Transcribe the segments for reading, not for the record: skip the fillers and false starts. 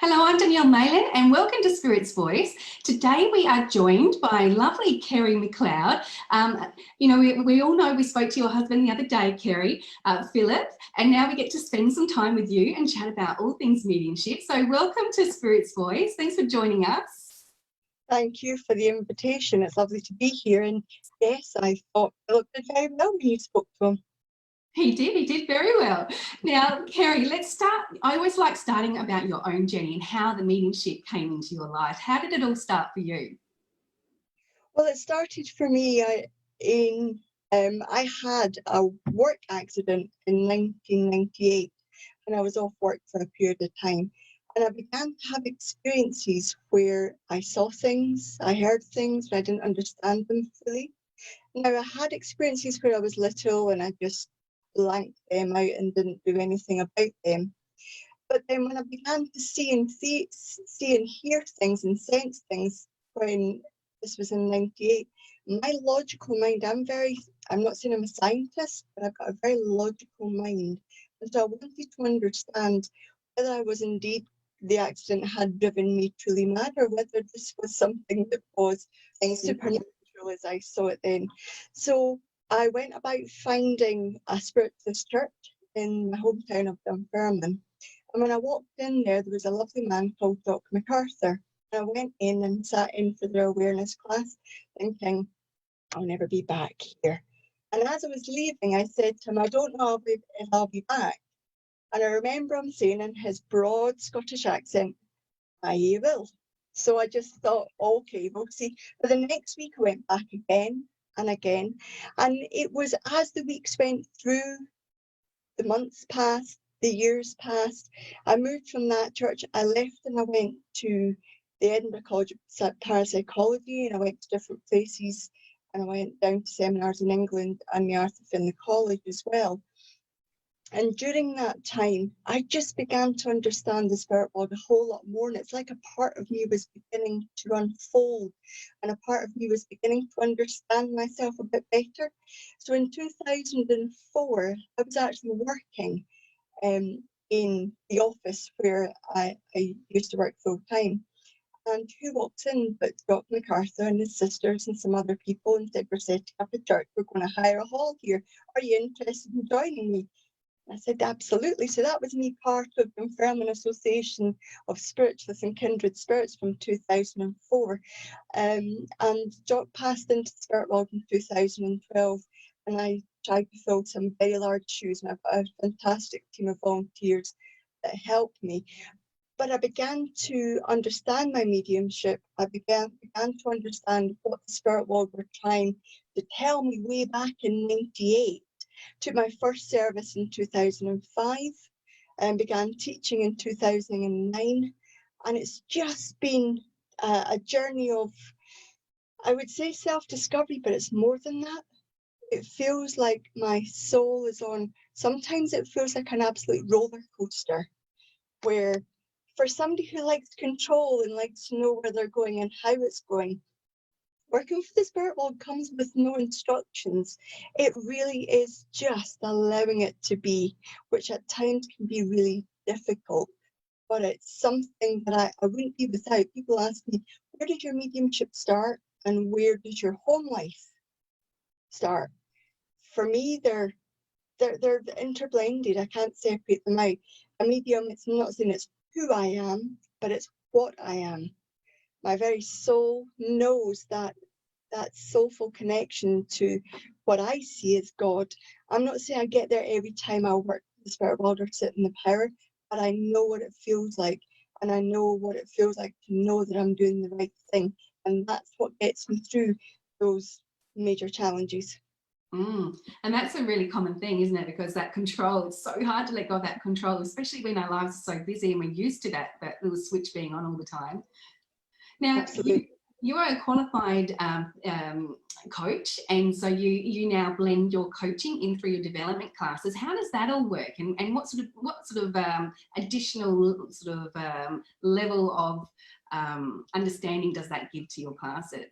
Hello, I'm Danielle and welcome to Spirit's Voice. Today we are joined by lovely Kerry McLeod. We all know we spoke to your husband the other day, Kerry, Philip, and now we get to spend some time with you and chat about all things mediumship. So welcome to Spirit's Voice. Thanks for joining us. Thank you for the invitation. It's lovely to be here. And yes, I thought Philip did very well when you spoke to him. He did very well. Now, Kerry, let's start. I always like starting about your own journey and how the mediumship came into your life. How did it all start for you? Well, it started for me I had a work accident in 1998 and I was off work for a period of time. And I began to have experiences where I saw things, I heard things, but I didn't understand them fully. Now, I had experiences where I was little and I just blanked them out and didn't do anything about them. But then when I began to see and hear things and sense things when this was in 98, my logical mind, I'm not saying I'm a scientist, but I've got a very logical mind. And so I wanted to understand whether I was indeed, the accident had driven me truly mad, or whether this was something that was supernatural as I saw it then. So I went about finding a spiritualist church in my hometown of Dunfermline. And when I walked in there was a lovely man called Dr. MacArthur. And I went in and sat in for their awareness class, thinking, I'll never be back here. And as I was leaving, I said to him, I don't know if I'll be back. And I remember him saying in his broad Scottish accent, I will. So I just thought, okay, we'll see. But the next week I went back again and again. And it was as the weeks went through, the months passed, the years passed. I moved from that church. I left and I went to the Edinburgh College of Parapsychology, and I went to different places, and I went down to seminars in England and the Arthur Findlay College as well. And during that time, I just began to understand the spirit world a whole lot more. And it's like a part of me was beginning to unfold, and a part of me was beginning to understand myself a bit better. So in 2004, I was actually working in the office where I used to work full time. And who walks in but Dr. MacArthur and his sisters and some other people, and said, we're setting up a church, we're going to hire a hall here. Are you interested in joining me? I said, absolutely. So that was me part of the Dunfermline Association of Spiritualists and Kindred Spirits from 2004. And Jock passed into the spirit world in 2012, and I tried to fill some very large shoes, and I've got a fantastic team of volunteers that helped me. But I began to understand my mediumship. I began to understand what the spirit world were trying to tell me way back in 98. Took my first service in 2005 and began teaching in 2009. And it's just been a journey of, I would say, self-discovery, but it's more than that. It feels like my soul is on, sometimes it feels like an absolute roller coaster, where for somebody who likes control and likes to know where they're going and how it's going, working for the spirit world comes with no instructions. It really is just allowing it to be, which at times can be really difficult. But it's something that I wouldn't be without. People ask me, where did your mediumship start and where did your home life start? For me, they're interblended. I can't separate them out. A medium, it's not saying it's who I am, but it's what I am. My very soul knows that soulful connection to what I see as God. I'm not saying I get there every time I work with the spirit world or sit in the power, but I know what it feels like, and I know what it feels like to know that I'm doing the right thing, and that's what gets me through those major challenges. And that's a really common thing, isn't it? Because that control, it's so hard to let go of that control, especially when our lives are so busy and we're used to that little switch being on all the time. Now, you are a qualified coach, and so you now blend your coaching in through your development classes. How does that all work, and what sort of additional level of understanding does that give to your classes?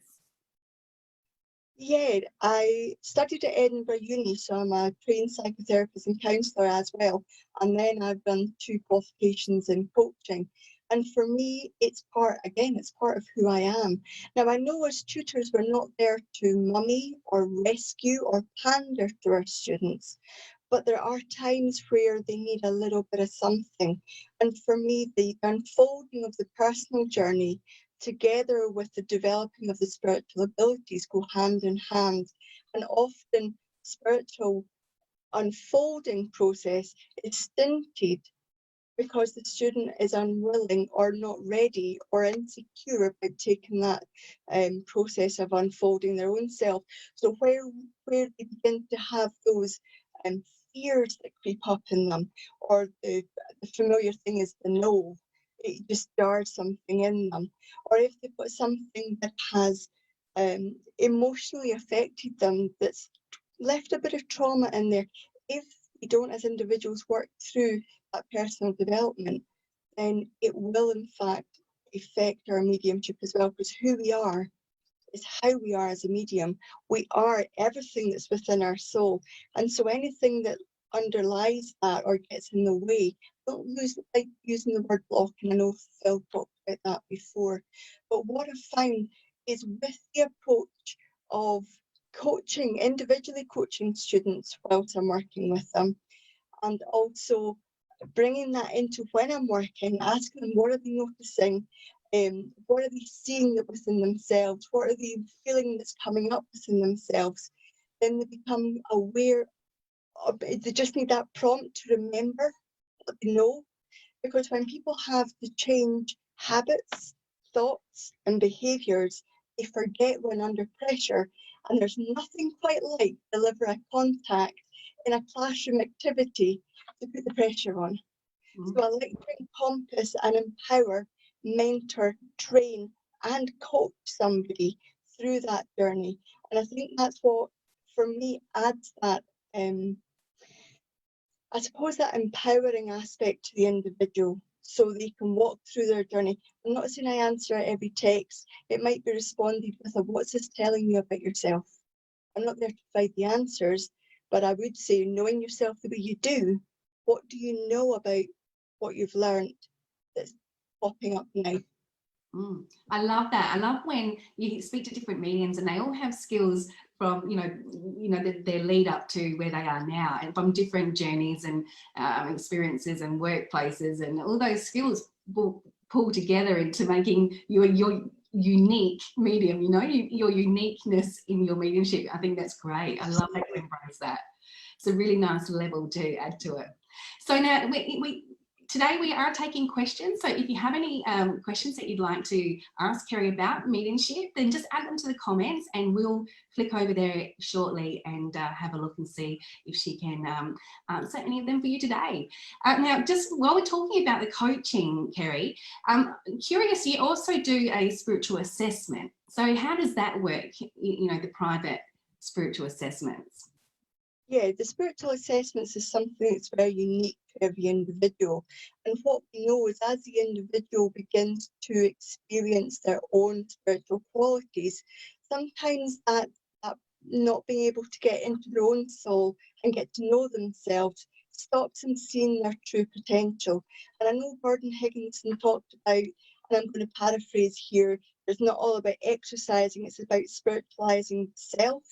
Yeah, I studied at Edinburgh Uni, so I'm a trained psychotherapist and counsellor as well. And then I've done 2 qualifications in coaching. And for me, it's part of who I am. Now, I know as tutors, we're not there to mummy or rescue or pander to our students, but there are times where they need a little bit of something. And for me, the unfolding of the personal journey together with the developing of the spiritual abilities go hand in hand. And often spiritual unfolding process is stinted because the student is unwilling or not ready or insecure about taking that process of unfolding their own self. So where they begin to have those fears that creep up in them, or the familiar thing is the no, it just jars something in them. Or if they've got something that has emotionally affected them, that's left a bit of trauma in there, if we don't as individuals work through that personal development, then it will in fact affect our mediumship as well, because who we are is how we are as a medium. We are everything that's within our soul, and so anything that underlies that or gets in the way, don't lose, like using the word block, and I know Phil talked about that before, but what I've found is with the approach of coaching, individually coaching students whilst I'm working with them, and also bringing that into when I'm working, asking them what are they noticing, what are they seeing within themselves, what are they feeling that's coming up within themselves, then they become aware of, they just need that prompt to remember what they know. Because when people have to change habits, thoughts and behaviours, they forget when under pressure, and there's nothing quite like deliver a contact in a classroom activity to put the pressure on. So I like to encompass and empower, mentor, train and coach somebody through that journey. And I think that's what, for me, adds that, I suppose, that empowering aspect to the individual so they can walk through their journey. I'm not saying I answer every text. It might be responded with a, what's this telling you about yourself? I'm not there to provide the answers, but I would say, knowing yourself the way you do, what do you know about what you've learned that's popping up now? I love that. I love when you speak to different mediums and they all have skills from, their lead up to where they are now, and from different journeys and experiences and workplaces, and all those skills will pull together into making your unique medium, your uniqueness in your mediumship. I think that's great. I love that you embrace that. It's a really nice level to add to it. So now today we are taking questions. So if you have any questions that you'd like to ask Kerry about mediumship, then just add them to the comments and we'll flick over there shortly and have a look and see if she can answer any of them for you today. Now, just while we're talking about the coaching, Kerry, curious, you also do a spiritual assessment. So how does that work, the private spiritual assessments? Yeah, the spiritual assessments is something that's very unique to every individual. And what we know is as the individual begins to experience their own spiritual qualities, sometimes that not being able to get into their own soul and get to know themselves stops them seeing their true potential. And I know Gordon Higginson talked about, and I'm going to paraphrase here, it's not all about exercising, it's about spiritualizing self.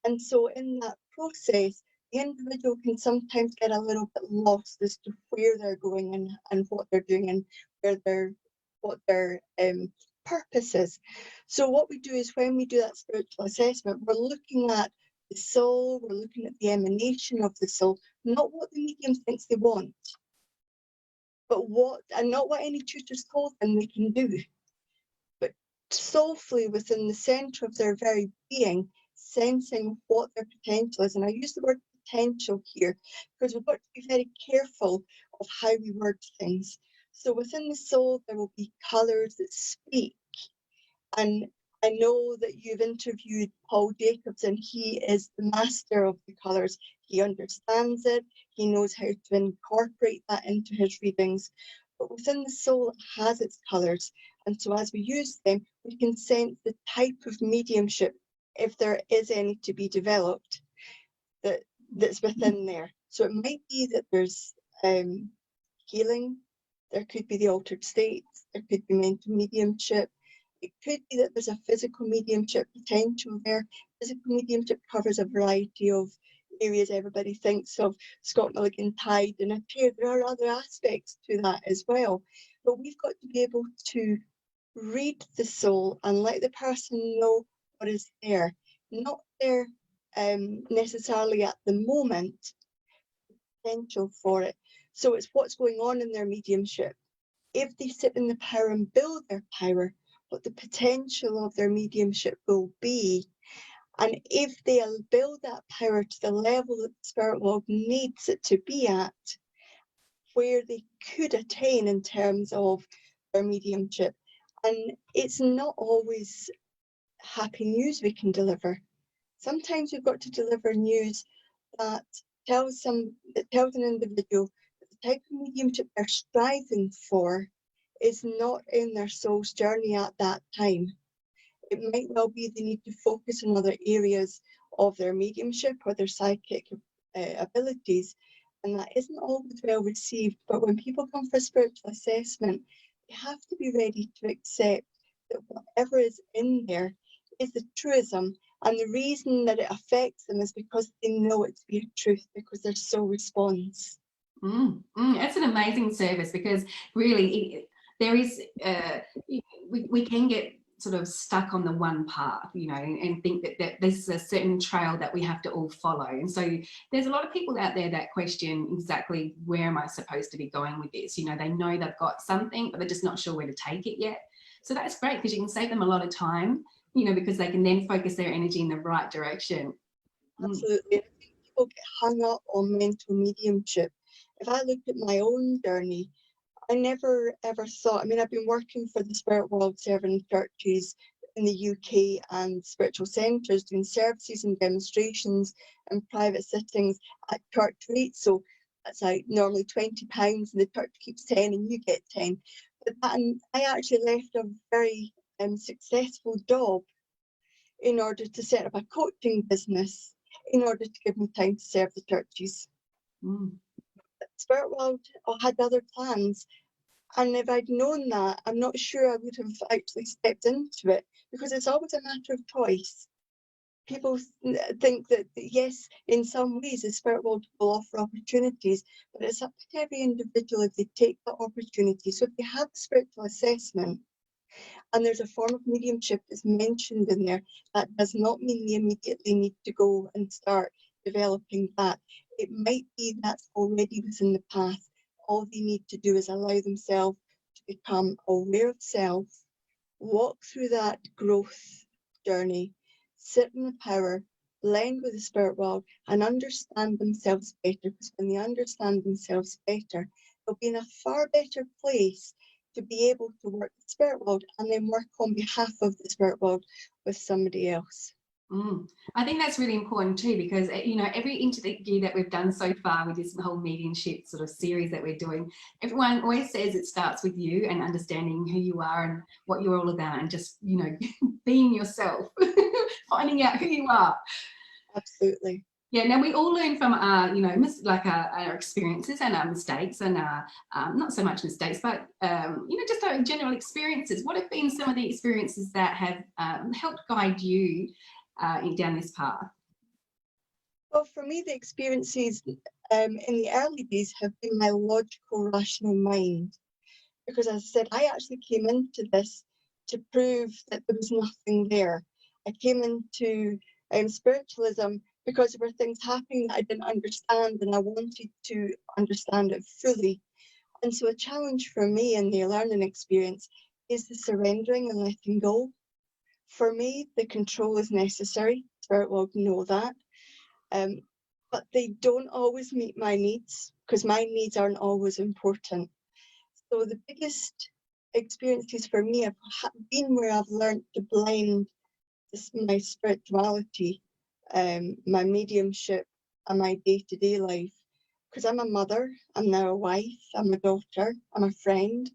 And so in that process, the individual can sometimes get a little bit lost as to where they're going and what they're doing and what their purpose is. So what we do is when we do that spiritual assessment, we're looking at the soul, we're looking at the emanation of the soul, not what the medium thinks they want, but not what any tutor's told them they can do, but soulfully within the centre of their very being, sensing what their potential is. And I use the word potential here because we've got to be very careful of how we word things. So within the soul, there will be colours that speak. And I know that you've interviewed Paul Jacobs, and he is the master of the colours. He understands it. He knows how to incorporate that into his readings. But within the soul, it has its colours. And so as we use them, we can sense the type of mediumship, if there is any to be developed, that's within there. So it might be that there's healing, There could be the altered states. There could be mental mediumship. It could be that there's a physical mediumship potential there. Physical mediumship covers a variety of areas. Everybody thinks of Scott Milligan Tide and a tear. There are other aspects to that as well. But we've got to be able to read the soul and let the person know what is there. Not there necessarily at the moment, potential for it. So it's what's going on in their mediumship. If they sit in the power and build their power, what the potential of their mediumship will be. And if they build that power to the level that the spirit world needs it to be at, where they could attain in terms of their mediumship. And it's not always happy news we can deliver. Sometimes we've got to deliver news that tells an individual that the type of mediumship they're striving for is not in their soul's journey at that time. It might well be they need to focus on other areas of their mediumship or their psychic abilities, and that isn't always well received. But when people come for a spiritual assessment, they have to be ready to accept that whatever is in there is the truism, and the reason that it affects them is because they know it to be a truth, because their soul responds. That's an amazing service, because really there is we can get sort of stuck on the one path, you know, and think that there's a certain trail that we have to all follow. And so there's a lot of people out there that question exactly, where am I supposed to be going with this? You know, they know they've got something, but they're just not sure where to take it yet. So that's great, because you can save them a lot of time, you know, because they can then focus their energy in the right direction. Absolutely. I think people get hung up on mental mediumship. If I looked at my own journey, I never ever thought, I mean, I've been working for the spirit world, serving churches in the UK and spiritual centres, doing services and demonstrations and private sittings at church rates. So that's like normally £20 and the church keeps 10 and you get 10. But I actually left a very successful job in order to set up a coaching business, in order to give me time to serve the churches. Spirit world had other plans, and if I'd known that, I'm not sure I would have actually stepped into it, because it's always a matter of choice. People think that, yes, in some ways the spirit world will offer opportunities, but it's up to every individual if they take that opportunity. So if they have the spiritual assessment and there's a form of mediumship that's mentioned in there, that does not mean they immediately need to go and start developing that. It might be that's already within the path. All they need to do is allow themselves to become aware of self, walk through that growth journey, sit in the power, blend with the spirit world, and understand themselves better. Because when they understand themselves better, they'll be in a far better place to be able to work the spirit world and then work on behalf of the spirit world with somebody else. I think that's really important too, because, you know, every interview that we've done so far with this whole mediumship sort of series that we're doing, everyone always says it starts with you and understanding who you are and what you're all about, and just, you know, being yourself, finding out who you are. Absolutely. Yeah, now we all learn from our, you know, our experiences and our mistakes, and our, not so much mistakes, but, you know, just our general experiences. What have been some of the experiences that have helped guide you down this path? Well, for me, the experiences in the early days have been my logical, rational mind. Because as I said, I actually came into this to prove that there was nothing there. I came into spiritualism because there were things happening that I didn't understand, and I wanted to understand it fully. And so a challenge for me in the learning experience is the surrendering and letting go. For me, the control is necessary. Spirit world know that. But they don't always meet my needs, because my needs aren't always important. So the biggest experiences for me have been where I've learned to blend my spirituality, my mediumship, and my day-to-day life. Because I'm a mother, I'm now a wife, I'm a daughter, I'm a friend.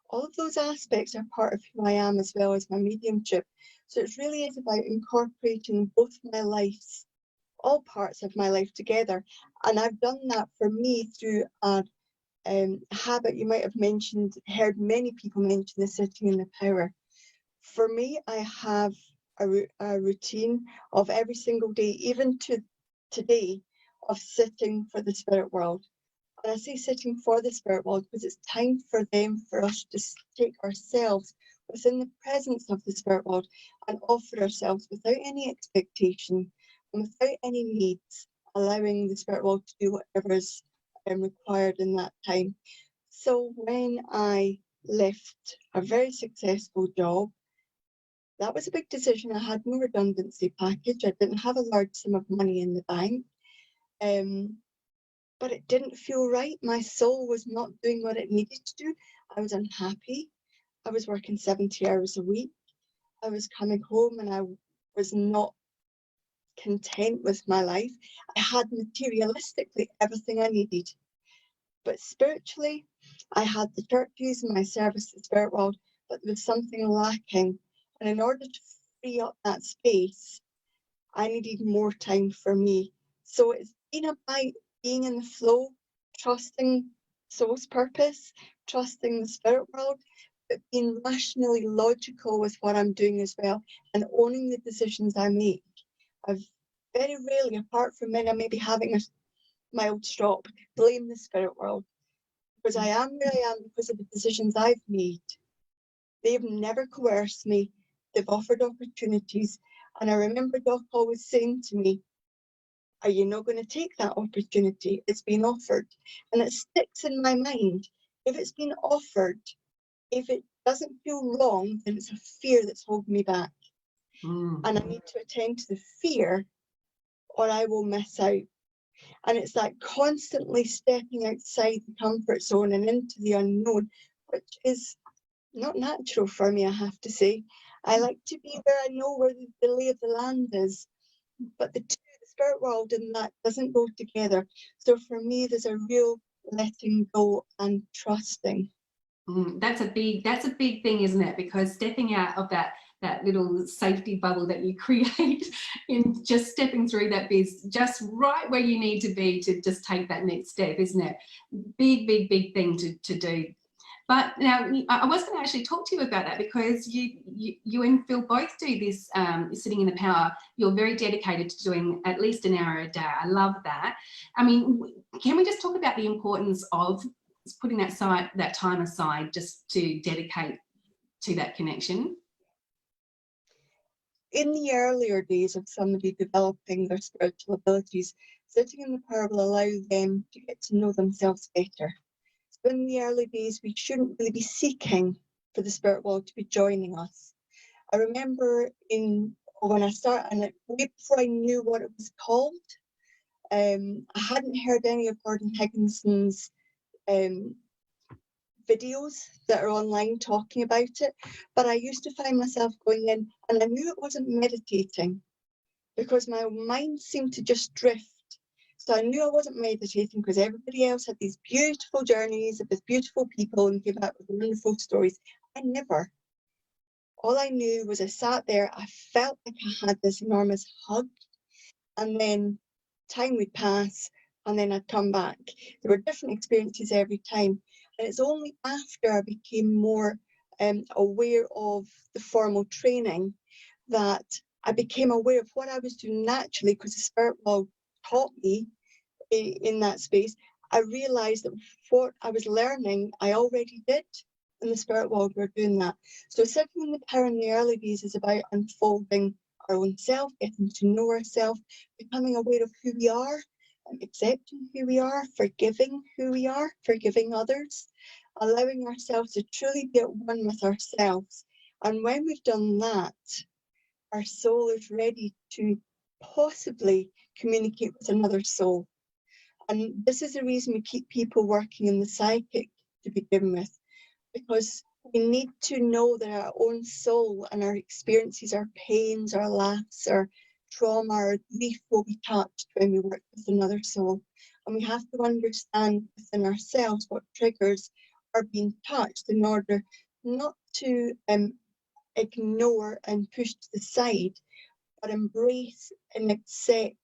All of those aspects are part of who I am, as well as my mediumship. So it really is about incorporating both my lives, all parts of my life together. And I've done that for me through a habit you might have heard many people mention, the sitting in the power. For me, I have a routine of every single day, even to today, of sitting for the spirit world. And I say sitting for the spirit world because it's time for us to take ourselves within the presence of the spirit world and offer ourselves without any expectation and without any needs, allowing the spirit world to do whatever is required in that time. So when I left a very successful job, that was a big decision. I had no redundancy package. I didn't have a large sum of money in the bank. But it didn't feel right. My soul was not doing what it needed to do. I was unhappy. I was working 70 hours a week. I was coming home and I was not content with my life. I had materialistically everything I needed. But spiritually, I had the churches and my service to the spirit world, but there was something lacking. And in order to free up that space, I needed more time for me. So it's been about being in the flow, trusting soul's purpose, trusting the spirit world, but being rationally logical with what I'm doing as well, and owning the decisions I make. I've very rarely, apart from when I may be having a mild stroke, blame the spirit world, because I am where I am because of the decisions I've made. They've never coerced me. They've offered opportunities. And I remember Doc always saying to me, are you not going to take that opportunity? It's been offered. And it sticks in my mind. If it's been offered, if it doesn't feel wrong, then it's a fear that's holding me back. And I need to attend to the fear or I will miss out. And it's that constantly stepping outside the comfort zone and into the unknown, which is not natural for me, I have to say. I like to be where I know where the lay of the land is. But the spirit world and that doesn't go together. So for me, there's a real letting go and trusting. That's a big thing, isn't it? Because stepping out of that little safety bubble that you create in just stepping through that biz, just right where you need to be to just take that next step, isn't it? Big thing to do. But now I was going to actually talk to you about that because you and Phil both do this sitting in the power. You're very dedicated to doing at least an hour a day. I love that. I mean, can we just talk about the importance of putting that time aside just to dedicate to that connection? In the earlier days of somebody developing their spiritual abilities, sitting in the power will allow them to get to know themselves better. So in the early days, we shouldn't really be seeking for the spirit world to be joining us. I remember when I started, and way before I knew what it was called, I hadn't heard any of Gordon Higginson's videos that are online talking about it, but I used to find myself going in and I knew it wasn't meditating because my mind seemed to just drift. So I knew I wasn't meditating because everybody else had these beautiful journeys with beautiful people and came out with wonderful stories. I never. All I knew was I sat there, I felt like I had this enormous hug, and then time would pass and then I'd come back. There were different experiences every time. And it's only after I became more aware of the formal training that I became aware of what I was doing naturally, because the spirit world taught me in that space. I realized that what I was learning, I already did in the spirit world. We're doing that. So sitting in the power in the early days is about unfolding our own self, getting to know ourselves, becoming aware of who we are, accepting who we are, forgiving who we are, forgiving others, allowing ourselves to truly be at one with ourselves. And when we've done that, our soul is ready to possibly communicate with another soul. And this is the reason we keep people working in the psychic to begin with, because we need to know that our own soul and our experiences, our pains, our laughs, our trauma, our grief will be touched when we work with another soul. And we have to understand within ourselves what triggers are being touched in order not to ignore and push to the side, but embrace and accept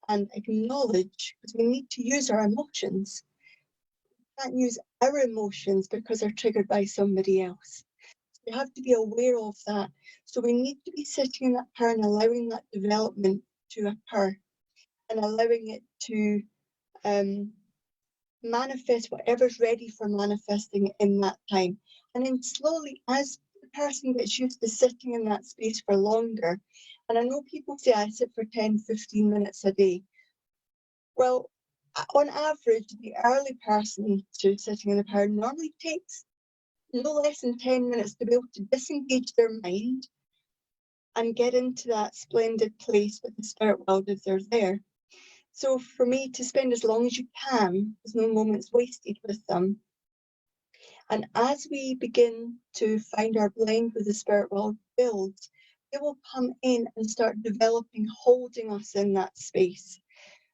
and acknowledge, because we need to use our emotions. can't use our emotions because they're triggered by somebody else. We have to be aware of that. So we need to be sitting in that power and allowing that development to occur and allowing it to manifest whatever's ready for manifesting in that time. And then slowly, as the person gets used to sitting in that space for longer, and I know people say I sit for 10, 15 minutes a day. Well, on average, the early person to sitting in the power normally takes no less than 10 minutes to be able to disengage their mind and get into that splendid place with the spirit world if they're there. So for me, to spend as long as you can, there's no moments wasted with them. And as we begin to find our blend with the spirit world builds, they will come in and start developing, holding us in that space,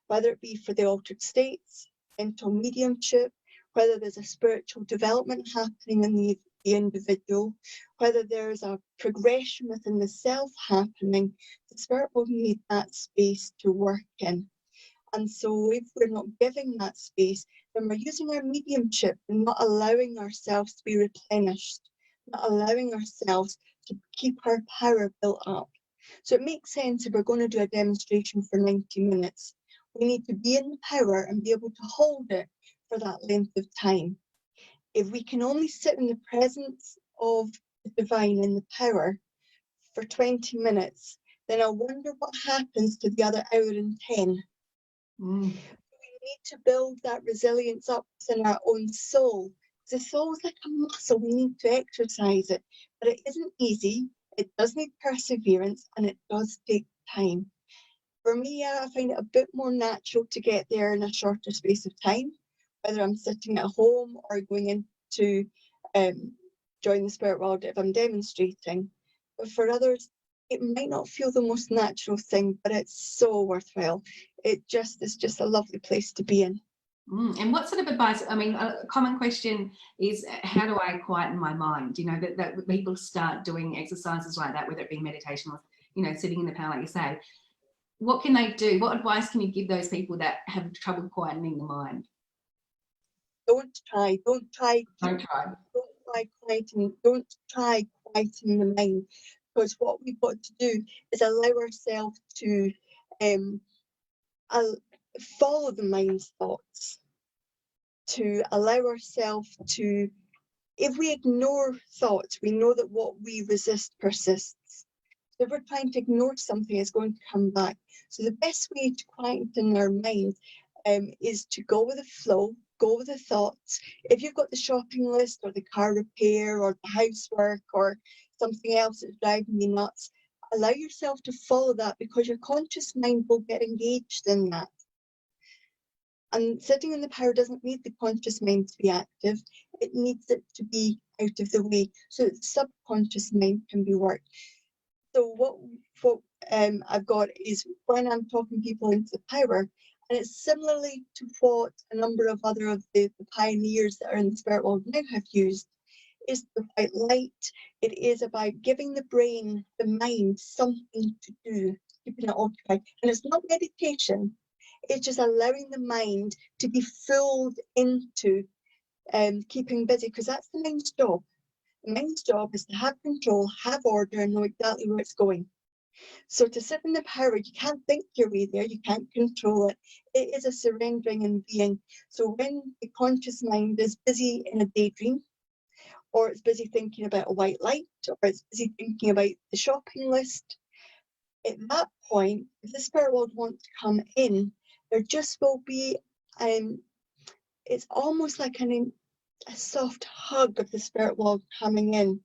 whether it be for the altered states, mental mediumship, whether there's a spiritual development happening in the individual, whether there's a progression within the self happening, the spirit will need that space to work in. And so if we're not giving that space, then we're using our mediumship and not allowing ourselves to be replenished, not allowing ourselves to keep our power built up. So it makes sense if we're going to do a demonstration for 90 minutes. We need to be in the power and be able to hold it for that length of time. If we can only sit in the presence of the divine in the power for 20 minutes, then I wonder what happens to the other hour and 10. We need to build that resilience up within our own soul. The soul is like a muscle, we need to exercise it, but it isn't easy, it does need perseverance, and it does take time. For me, I find it a bit more natural to get there in a shorter space of time, whether I'm sitting at home or going into join the spirit world if I'm demonstrating. But for others, it might not feel the most natural thing, but it's so worthwhile. It just is just a lovely place to be in. And what sort of advice, I mean, a common question is, how do I quieten my mind? You know, that people start doing exercises like that, whether it be meditation or, you know, sitting in the power, like you say. What can they do? What advice can you give those people that have trouble quietening the mind? Don't try quieting the mind, because what we've got to do is allow ourselves to follow the mind's thoughts, to allow ourselves to, if we ignore thoughts, we know that what we resist persists. So if we're trying to ignore something, it's going to come back. So the best way to quieten our mind is to go with the flow, go with the thoughts. If you've got the shopping list or the car repair or the housework or something else that's driving you nuts, allow yourself to follow that, because your conscious mind will get engaged in that. And sitting in the power doesn't need the conscious mind to be active. It needs it to be out of the way so that the subconscious mind can be worked. So what I've got is, when I'm talking people into the power, and it's similarly to what a number of other of the pioneers that are in the spirit world now have used, is the white light. It is about giving the brain, the mind, something to do, keeping it occupied. And it's not meditation. It's just allowing the mind to be filled into keeping busy, because that's the mind's job. The mind's job is to have control, have order, and know exactly where it's going. So to sit in the power, you can't think your way there, you can't control it. It is a surrendering and being. So when the conscious mind is busy in a daydream, or it's busy thinking about a white light, or it's busy thinking about the shopping list, at that point, if the spirit world wants to come in, there just will be, it's almost like a soft hug of the spirit world coming in.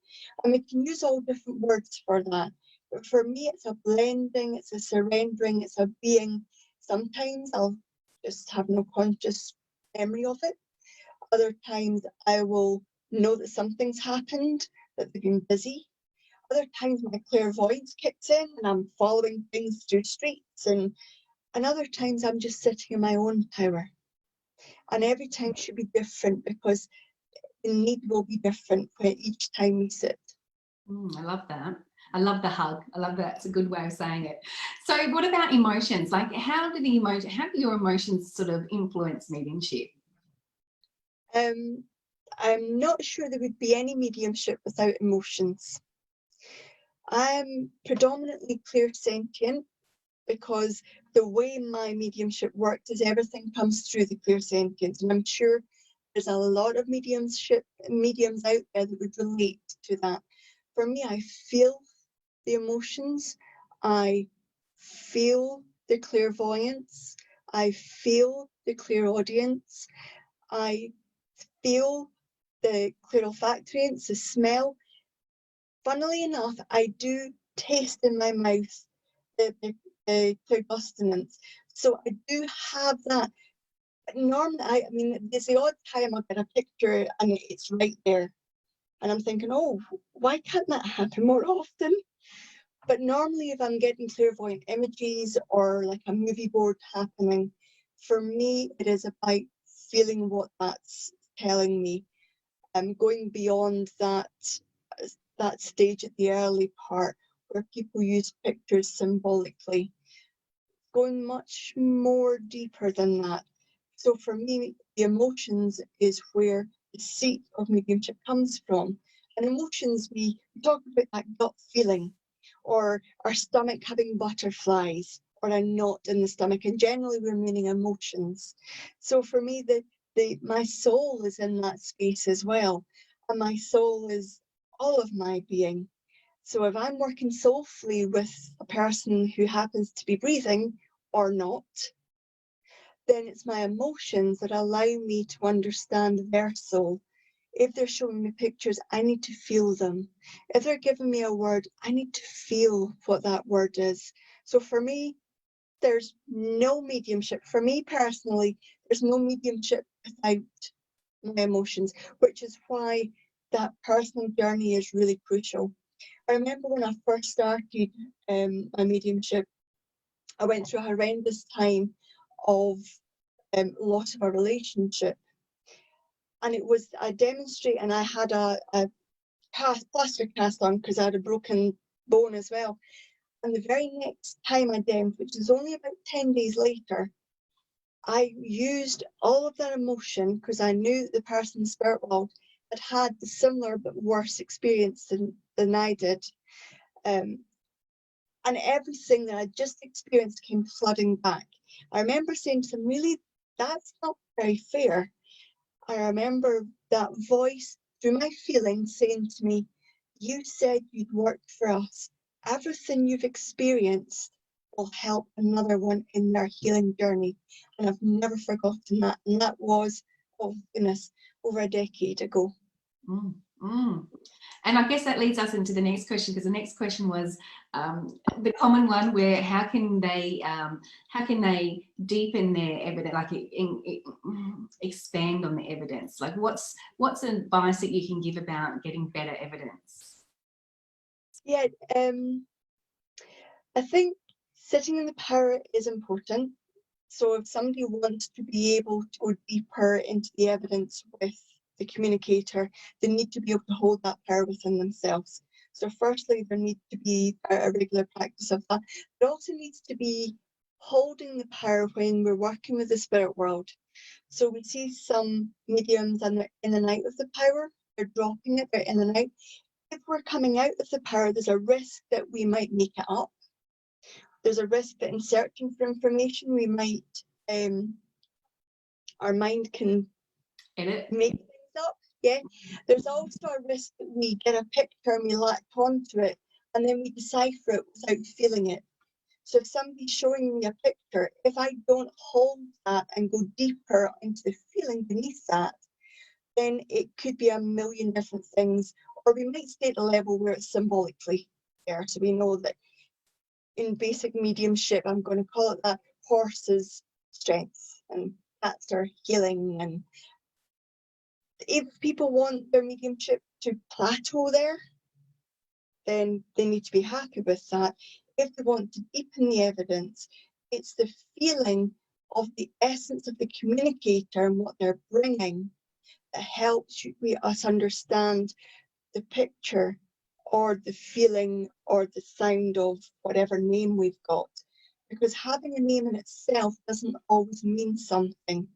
And we can use all different words for that. But for me, it's a blending, it's a surrendering, it's a being. Sometimes I'll just have no conscious memory of it. Other times I will know that something's happened, that they've been busy. Other times my clairvoyance kicks in and I'm following things through streets. And other times I'm just sitting in my own power. And every time should be different, because the need will be different each time we sit. I love that. I love the hug. I love that. It's a good way of saying it. So what about emotions? Like, how do your emotions sort of influence mediumship? I'm not sure there would be any mediumship without emotions. I'm predominantly clairsentient because the way my mediumship works is everything comes through the clairsentience, and I'm sure there's a lot of mediums out there that would relate to that. For me, I feel the emotions, I feel the clairvoyance, I feel the clairaudience, I feel the clairolfactoriance, the smell. Funnily enough, I do taste in my mouth the clairgustance. So I do have that. But normally, I mean, there's the odd time I'll get a picture and it's right there. And I'm thinking, oh, why can't that happen more often? But normally if I'm getting clairvoyant images or like a movie board happening, for me, it is about feeling what that's telling me. I'm going beyond that stage at the early part where people use pictures symbolically, going much more deeper than that. So for me, the emotions is where the seat of mediumship comes from. And emotions, we talk about that gut feeling, or our stomach having butterflies, or a knot in the stomach, and generally we're meaning emotions. So for me, my soul is in that space as well, and my soul is all of my being. So if I'm working soulfully with a person who happens to be breathing or not, then it's my emotions that allow me to understand their soul. If they're showing me pictures, I need to feel them. If they're giving me a word, I need to feel what that word is. So for me, there's no mediumship. For me personally, there's no mediumship without my emotions, which is why that personal journey is really crucial. I remember when I first started my mediumship, I went through a horrendous time of loss of a relationship. And it was a demonstrate, and I had a plaster cast on because I had a broken bone as well. And the very next time I demonstrated, which was only about 10 days later, I used all of that emotion because I knew that the person in the spirit world had the similar but worse experience than I did. And everything that I just experienced came flooding back. I remember saying to them, really, that's not very fair. I remember that voice through my feelings saying to me, you said you'd worked for us. Everything you've experienced will help another one in their healing journey. And I've never forgotten that. And that was, oh goodness, over a decade ago. And I guess that leads us into the next question, because the next question was the common one, where how can they deepen their evidence, like expand on the evidence? Like what's advice that you can give about getting better evidence? Yeah, I think sitting in the power is important. So if somebody wants to be able to go deeper into the evidence with the communicator, they need to be able to hold that power within themselves. So firstly, there needs to be a regular practice of that. There also needs to be holding the power when we're working with the spirit world. So we see some mediums and they're in and out of the power, they're dropping it, they're in and out. If we're coming out of the power, there's a risk that we might make it up. There's a risk that in searching for information, we might, our mind can make things up. Yeah. There's also a risk that we get a picture and we latch onto it and then we decipher it without feeling it. So if somebody's showing me a picture, if I don't hold that and go deeper into the feeling beneath that, then it could be a million different things, or we might stay at a level where it's symbolically there. So we know that in basic mediumship, I'm going to call it that, horses' strength and cats are healing. And if people want their mediumship to plateau there, then they need to be happy with that. If they want to deepen the evidence, it's the feeling of the essence of the communicator and what they're bringing that helps us understand the picture or the feeling or the sound of whatever name we've got. Because having a name in itself doesn't always mean something.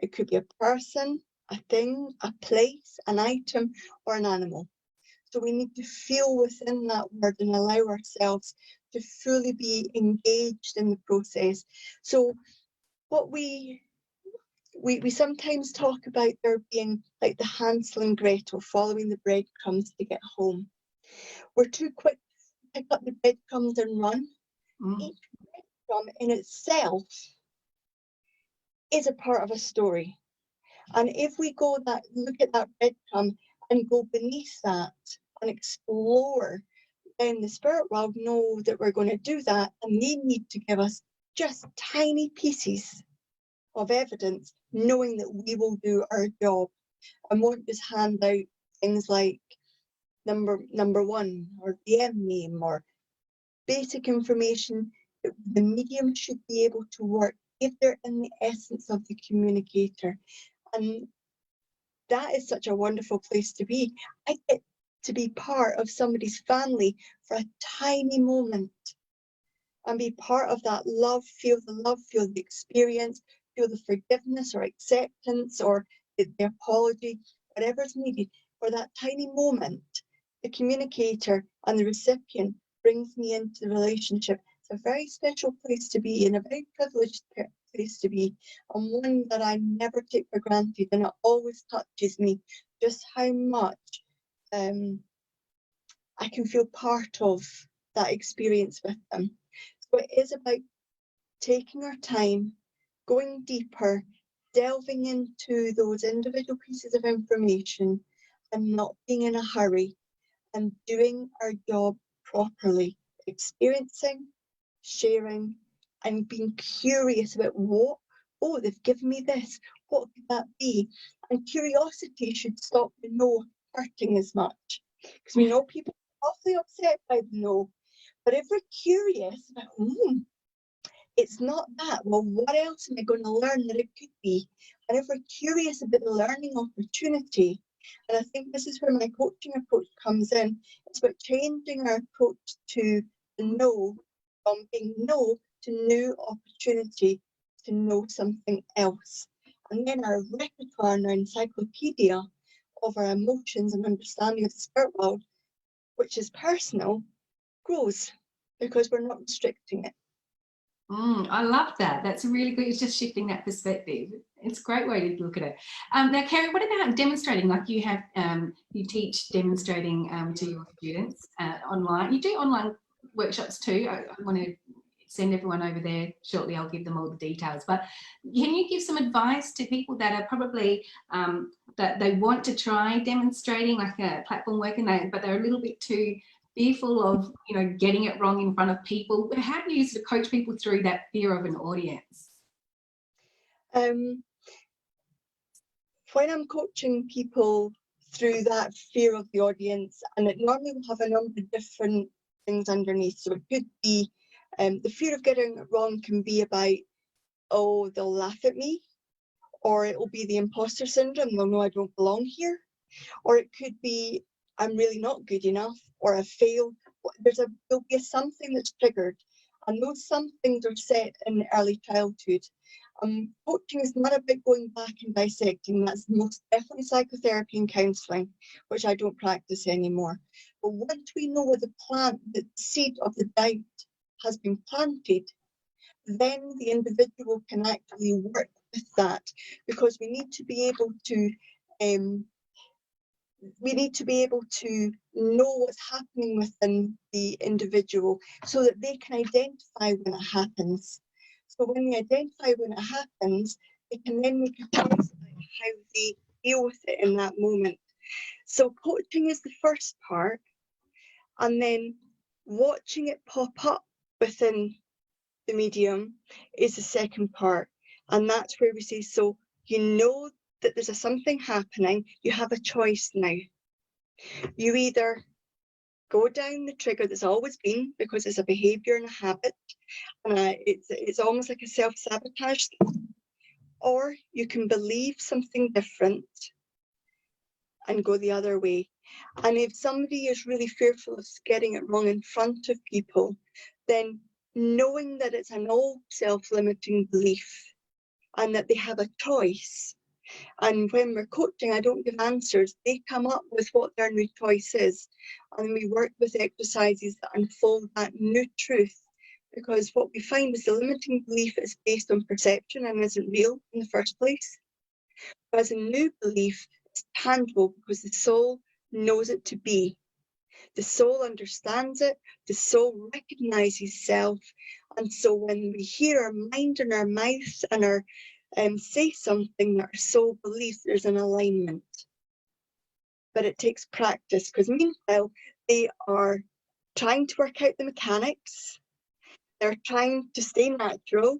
It could be a person, a thing, a place, an item, or an animal. So we need to feel within that word and allow ourselves to fully be engaged in the process. So what we sometimes talk about there being like the Hansel and Gretel following the breadcrumbs to get home. We're too quick to pick up the breadcrumbs and run. Each breadcrumb in itself is a part of a story. And if we look at that breadcrumb and go beneath that and explore, then the spirit world know that we're going to do that, and they need to give us just tiny pieces of evidence, knowing that we will do our job and won't just hand out things like number one or DM name or basic information that the medium should be able to work if they're in the essence of the communicator. And that is such a wonderful place to be. I get to be part of somebody's family for a tiny moment and be part of that love, feel the experience, feel the forgiveness or acceptance or the apology, whatever's needed for that tiny moment. The communicator and the recipient brings me into the relationship. It's a very special place to be and a very privileged place to be, and one that I never take for granted, and it always touches me just how much I can feel part of that experience with them. So it is about taking our time, going deeper, delving into those individual pieces of information and not being in a hurry and doing our job properly, experiencing, sharing, and being curious about oh, they've given me this, what could that be? And curiosity should stop the no hurting as much, because we know people are awfully upset by the no. But if we're curious about, it's not that, well, what else am I going to learn that it could be? And if we're curious about the learning opportunity, and I think this is where my coaching approach comes in, it's about changing our approach to the no, from being no to new opportunity to know something else. And then our repertoire and our encyclopedia of our emotions and understanding of the spirit world, which is personal, grows because we're not restricting it. I love that. That's really good. It's just shifting that perspective. It's a great way to look at it. Now, Kerry, what about demonstrating? Like you have, you teach demonstrating to your students online. You do online workshops too. I want to send everyone over there shortly. I'll give them all the details. But can you give some advice to people that are probably that they want to try demonstrating like a platform working, but they're a little bit too fearful of, you know, getting it wrong in front of people? How do you sort of coach people through that fear of an audience? When I'm coaching people through that fear of the audience, and it normally will have a number of different things underneath. So it could be the fear of getting it wrong can be about, oh, they'll laugh at me, or it will be the imposter syndrome, they'll know I don't belong here, or it could be I'm really not good enough, or I failed. There'll be something that's triggered, and those some things are set in early childhood. Coaching is not about going back and dissecting. That's most definitely psychotherapy and counselling, which I don't practice anymore. But once we know where the seed of the doubt has been planted, then the individual can actually work with that, because we need to be able to know what's happening within the individual so that they can identify when it happens. So when they identify when it happens, they can then make a choice about how they deal with it in that moment. So coaching is the first part, and then watching it pop up within the medium is the second part. And that's where we say, so you know that there's something happening, you have a choice now. You either go down the trigger that's always been, because it's a behaviour and a habit, and it's almost like a self-sabotage, or you can believe something different and go the other way. And if somebody is really fearful of getting it wrong in front of people, then knowing that it's an old self-limiting belief and that they have a choice, And when we're coaching, I don't give answers. They come up with what their new choice is. And we work with exercises that unfold that new truth. Because what we find is the limiting belief is based on perception and isn't real in the first place. Whereas a new belief is tangible because the soul knows it to be. The soul understands it, the soul recognizes self. And so when we hear our mind and our mouth and our say something that our soul believes, there's an alignment. But it takes practice, because meanwhile, they are trying to work out the mechanics. They're trying to stay natural.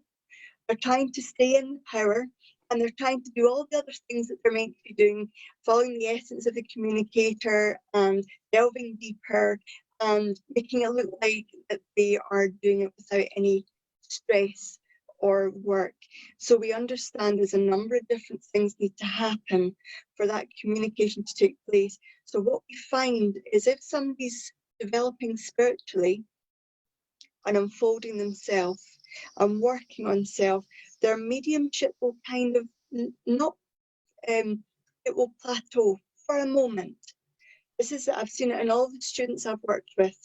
They're trying to stay in power. And they're trying to do all the other things that they're meant to be doing, following the essence of the communicator and delving deeper and making it look like that they are doing it without any stress or work. So we understand there's a number of different things need to happen for that communication to take place. So what we find is if somebody's developing spiritually and unfolding themselves and working on self, their mediumship will kind of not, it will plateau for a moment. I've seen it in all the students I've worked with,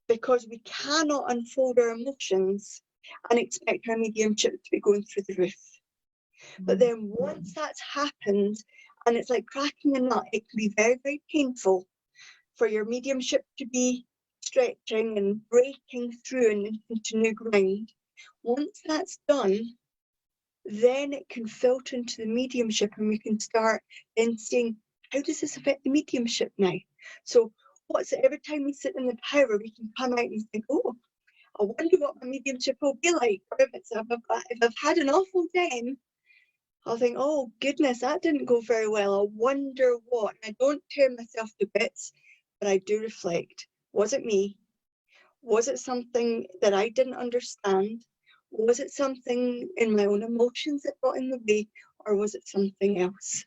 because we cannot unfold our emotions and expect our mediumship to be going through the roof. But then once that's happened, and it's like cracking a nut, it can be very, very painful for your mediumship to be stretching and breaking through and into new ground. Once that's done, then it can filter into the mediumship, and we can start then saying, how does this affect the mediumship now? So what's it, every time we sit in the power, we can come out and think, oh, I wonder what my mediumship will be like. Or if I've had an awful day, I'll think, oh goodness, that didn't go very well. I wonder what. And I don't tear myself to bits, but I do reflect. Was it me? Was it something that I didn't understand? Was it something in my own emotions that got in the way, or was it something else?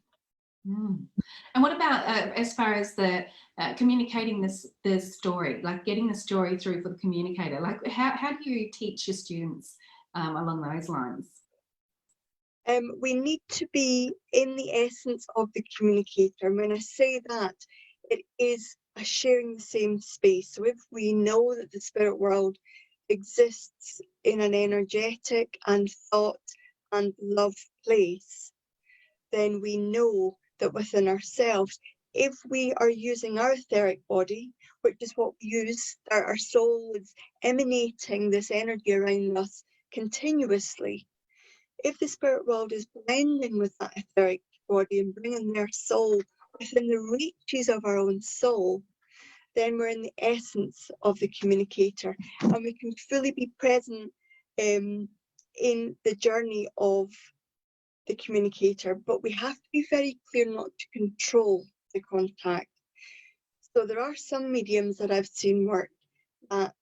And what about as far as the communicating the story, like getting the story through for the communicator? Like how do you teach your students along those lines? We need to be in the essence of the communicator. When I say that, it is a sharing the same space. So if we know that the spirit world exists in an energetic and thought and love place, then we know that within ourselves, if we are using our etheric body, which is what we use, our soul is emanating this energy around us continuously. If the spirit world is blending with that etheric body and bringing their soul within the reaches of our own soul, then we're in the essence of the communicator, and we can fully be present in the journey of the communicator. But we have to be very clear not to control the contact. So there are some mediums that I've seen work that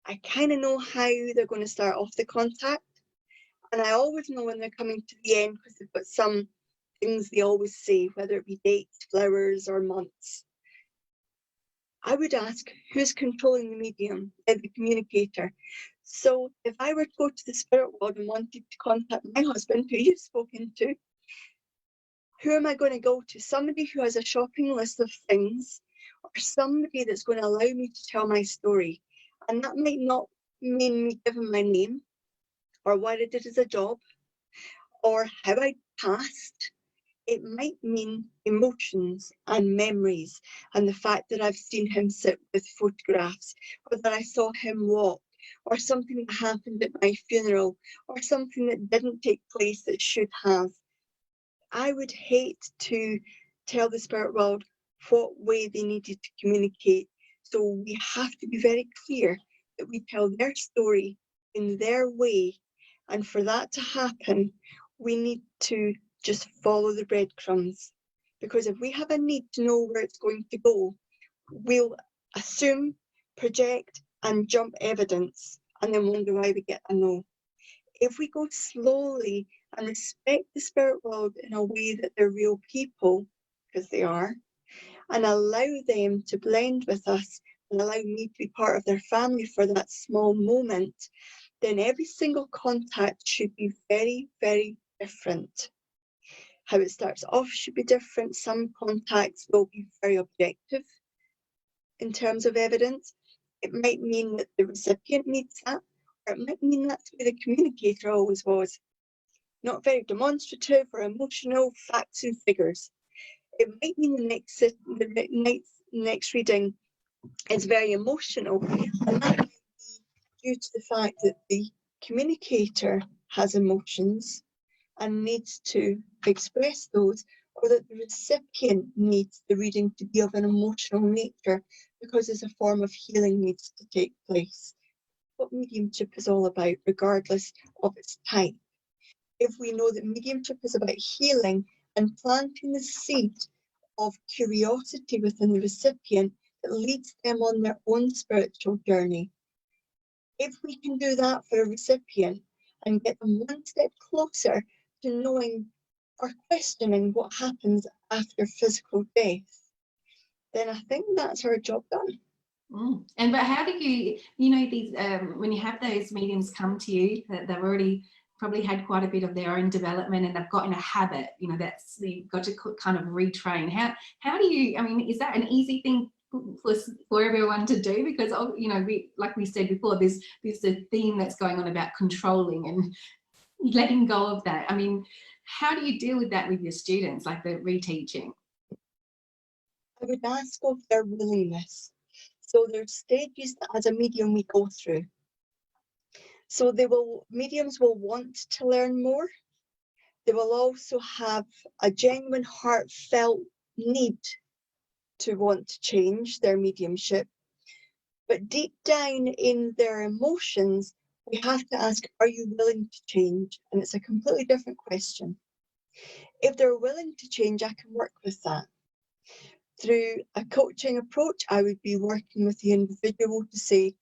I kind of know how they're going to start off the contact, and I always know when they're coming to the end, because they've got some things they always say, whether it be dates, flowers, or months. I would ask, who's controlling the medium, the communicator? So if I were to go to the spirit world and wanted to contact my husband, who you've spoken to, who am I going to go to? Somebody who has a shopping list of things, or somebody that's going to allow me to tell my story? And that might not mean me giving my name, or what I did as a job, or how I passed. It might mean emotions and memories, and the fact that I've seen him sit with photographs, or that I saw him walk, or something that happened at my funeral, or something that didn't take place that should have. I would hate to tell the spirit world what way they needed to communicate. So we have to be very clear that we tell their story in their way. And for that to happen, we need to just follow the breadcrumbs. Because if we have a need to know where it's going to go, we'll assume, project, and jump evidence, and then wonder why we get a no. If we go slowly and respect the spirit world in a way that they're real people, because they are, and allow them to blend with us and allow me to be part of their family for that small moment, then every single contact should be very, very different. How it starts off should be different. Some contacts will be very objective in terms of evidence. It might mean that the recipient needs that, or it might mean that's where the communicator always was. Not very demonstrative or emotional, facts and figures. It might mean the next reading is very emotional, and that might be due to the fact that the communicator has emotions and needs to express those, or that the recipient needs the reading to be of an emotional nature because there's a form of healing needs to take place. What mediumship is all about, regardless of its type. If we know that mediumship is about healing and planting the seed of curiosity within the recipient that leads them on their own spiritual journey. If we can do that for a recipient and get them one step closer to knowing or questioning what happens after physical death, then I think that's our job done. And but how do you, these when you have those mediums come to you that they've already probably had quite a bit of their own development and they've got in a habit, that's, you've got to kind of retrain. How do you, is that an easy thing for everyone to do? Because, like we said before, there's a theme that's going on about controlling and letting go of that. How do you deal with that with your students, like the reteaching? I would ask of their willingness. So there's stages that as a medium we go through. So mediums will want to learn more. They will also have a genuine heartfelt need to want to change their mediumship. But deep down in their emotions, we have to ask, are you willing to change? And it's a completely different question. If they're willing to change, I can work with that. Through a coaching approach, I would be working with the individual to say,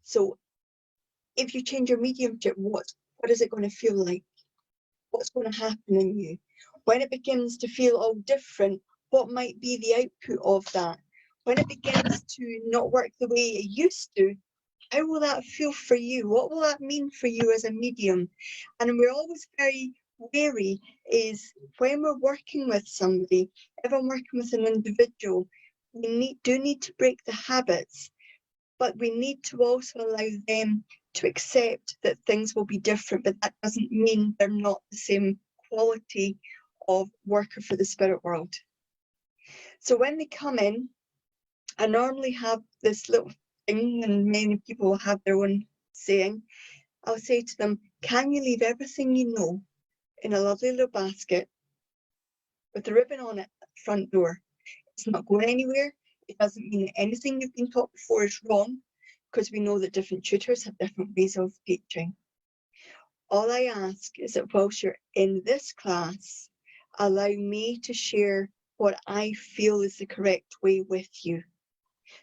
so if you change your mediumship, what is it going to feel like? What's going to happen in you? When it begins to feel all different, what might be the output of that? When it begins to not work the way it used to, how will that feel for you? What will that mean for you as a medium? And we're always very wary is when we're working with somebody, if I'm working with an individual, we do need to break the habits, but we need to also allow them to accept that things will be different, but that doesn't mean they're not the same quality of worker for the spirit world. So when they come in, I normally have this little thing, and many people will have their own saying. I'll say to them, can you leave everything you know in a lovely little basket with a ribbon on it at the front door? It's not going anywhere. It doesn't mean that anything you've been taught before is wrong, because we know that different tutors have different ways of teaching. All I ask is that whilst you're in this class, allow me to share what I feel is the correct way with you.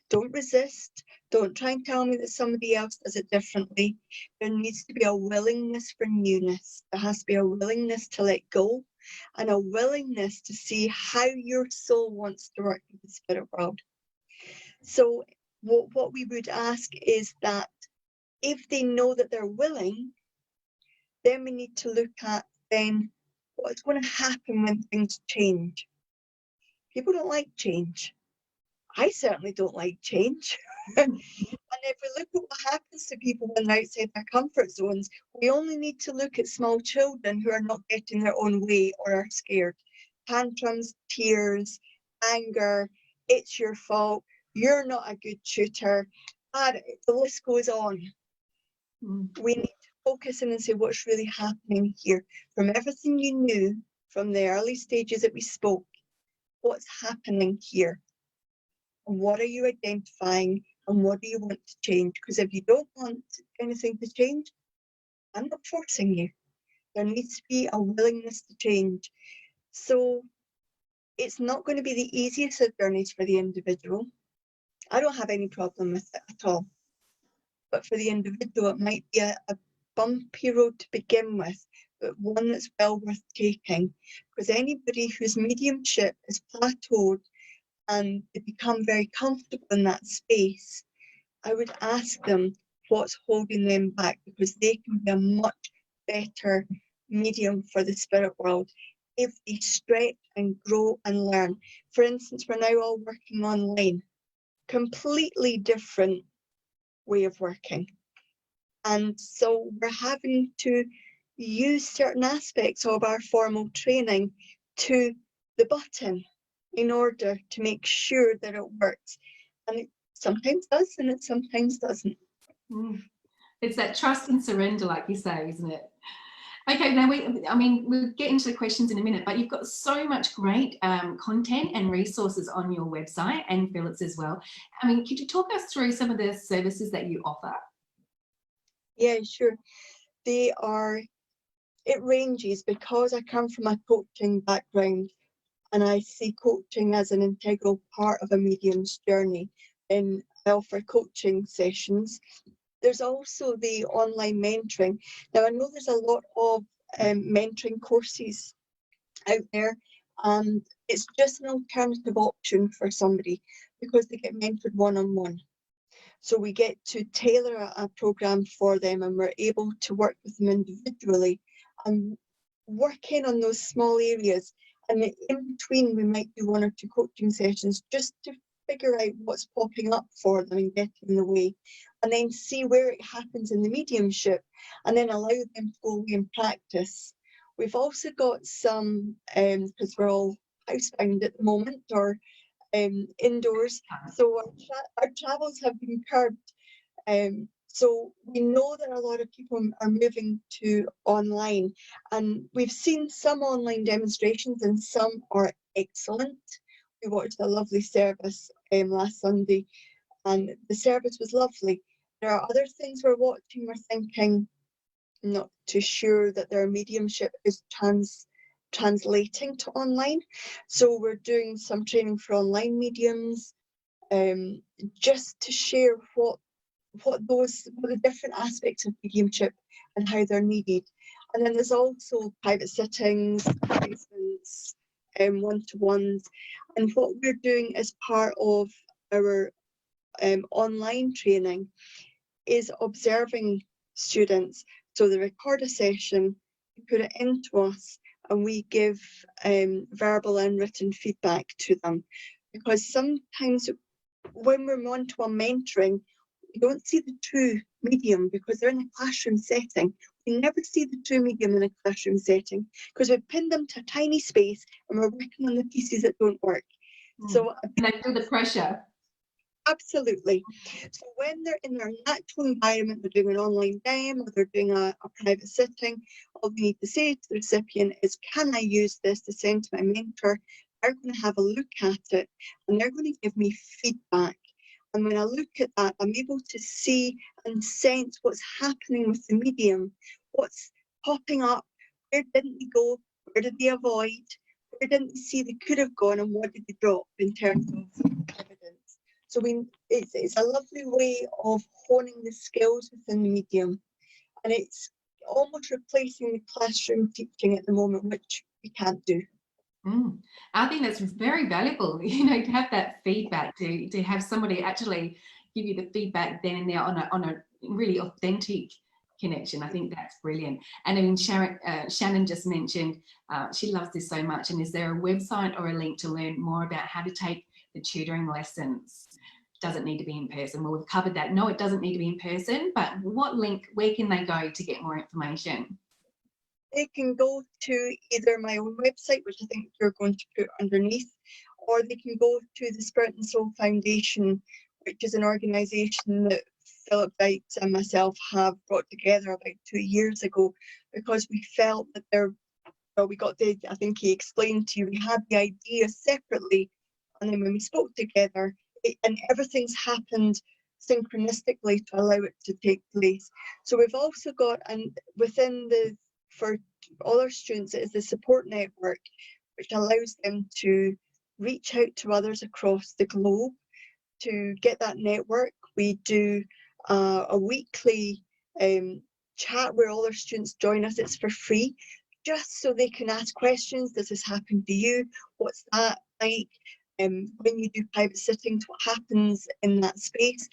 Don't resist. Don't try and tell me that somebody else does it differently. There needs to be a willingness for newness. There has to be a willingness to let go and a willingness to see how your soul wants to work with the spirit world. So what we would ask is that if they know that they're willing, then we need to look at then what's going to happen when things change. People don't like change. I certainly don't like change. And if we look at what happens to people when they're outside their comfort zones, we only need to look at small children who are not getting their own way or are scared. Tantrums, tears, anger, it's your fault, you're not a good tutor, and the list goes on. We need to focus in and say what's really happening here. From everything you knew from the early stages that we spoke, what's happening here? And what are you identifying and what do you want to change? Because if you don't want anything to change, I'm not forcing you. There needs to be a willingness to change. So it's not going to be the easiest of journeys for the individual. I don't have any problem with it at all. But for the individual, it might be a bumpy road to begin with, but one that's well worth taking. Because anybody whose mediumship is plateaued and they become very comfortable in that space, I would ask them what's holding them back, because they can be a much better medium for the spirit world if they stretch and grow and learn. For instance, we're now all working online, completely different way of working. And so we're having to use certain aspects of our formal training to the button in order to make sure that it works. And it sometimes does and it sometimes doesn't. It's that trust and surrender, like you say, isn't it? Okay, now we'll get into the questions in a minute, but you've got so much great content and resources on your website, and Philip's as well. I mean, could you talk us through some of the services that you offer? Yeah, sure. It ranges, because I come from a coaching background and I see coaching as an integral part of a medium's journey. And I offer coaching sessions. There's also the online mentoring. Now, I know there's a lot of mentoring courses out there, and it's just an alternative option for somebody because they get mentored one-on-one. So we get to tailor a program for them, and we're able to work with them individually and work in on those small areas. And in between, we might do 1 or 2 coaching sessions just to figure out what's popping up for them and getting in the way, and then see where it happens in the mediumship, and then allow them to go away and practice. We've also got some, because we're all housebound at the moment, or indoors, so our travels have been curbed. So we know that a lot of people are moving to online, and we've seen some online demonstrations and some are excellent. We watched a lovely service last Sunday, and the service was lovely. There are other things we're watching, we're thinking, not too sure that their mediumship is translating to online. So we're doing some training for online mediums, just to share what the different aspects of mediumship and how they're needed. And then there's also private sittings, placements, one-to-ones. And what we're doing as part of our online training is observing students. So they record a session, put it into us, and we give verbal and written feedback to them. Because sometimes when we're one-to-one mentoring, we don't see the true medium because they're in a classroom setting. We never see the true medium in a classroom setting because we've pinned them to a tiny space and we're working on the pieces that don't work. So and they feel the pressure. Absolutely. So when they're in their natural environment, they're doing an online demo, or they're doing a private sitting, all they need to say to the recipient is, can I use this to send to my mentor? They're going to have a look at it and they're going to give me feedback. And when I look at that, I'm able to see and sense what's happening with the medium, what's popping up, where didn't they go, where did they avoid, where didn't they see they could have gone, and what did they drop in terms of evidence. So it's a lovely way of honing the skills within the medium, and it's almost replacing the classroom teaching at the moment, which we can't do. I think that's very valuable, to have that feedback, to have somebody actually give you the feedback then and there on a really authentic connection. I think that's brilliant. And I mean, Shannon just mentioned she loves this so much. And is there a website or a link to learn more about how to take the tutoring lessons? Does it need to be in person? Well, we've covered that. No, it doesn't need to be in person, but what link, where can they go to get more information? They can go to either my own website, which I think you're going to put underneath, or they can go to the Spirit and Soul Foundation, which is an organisation that Philip Wright and myself have brought together about 2 years ago, because we felt that I think he explained to you, we had the idea separately, and then when we spoke together, and everything's happened synchronistically to allow it to take place. So we've also got, and for all our students, it is the support network, which allows them to reach out to others across the globe to get that network. We do a weekly chat where all our students join us. It's for free, just so they can ask questions. Does this happen to you? What's that like? When you do private sittings, what happens in that space?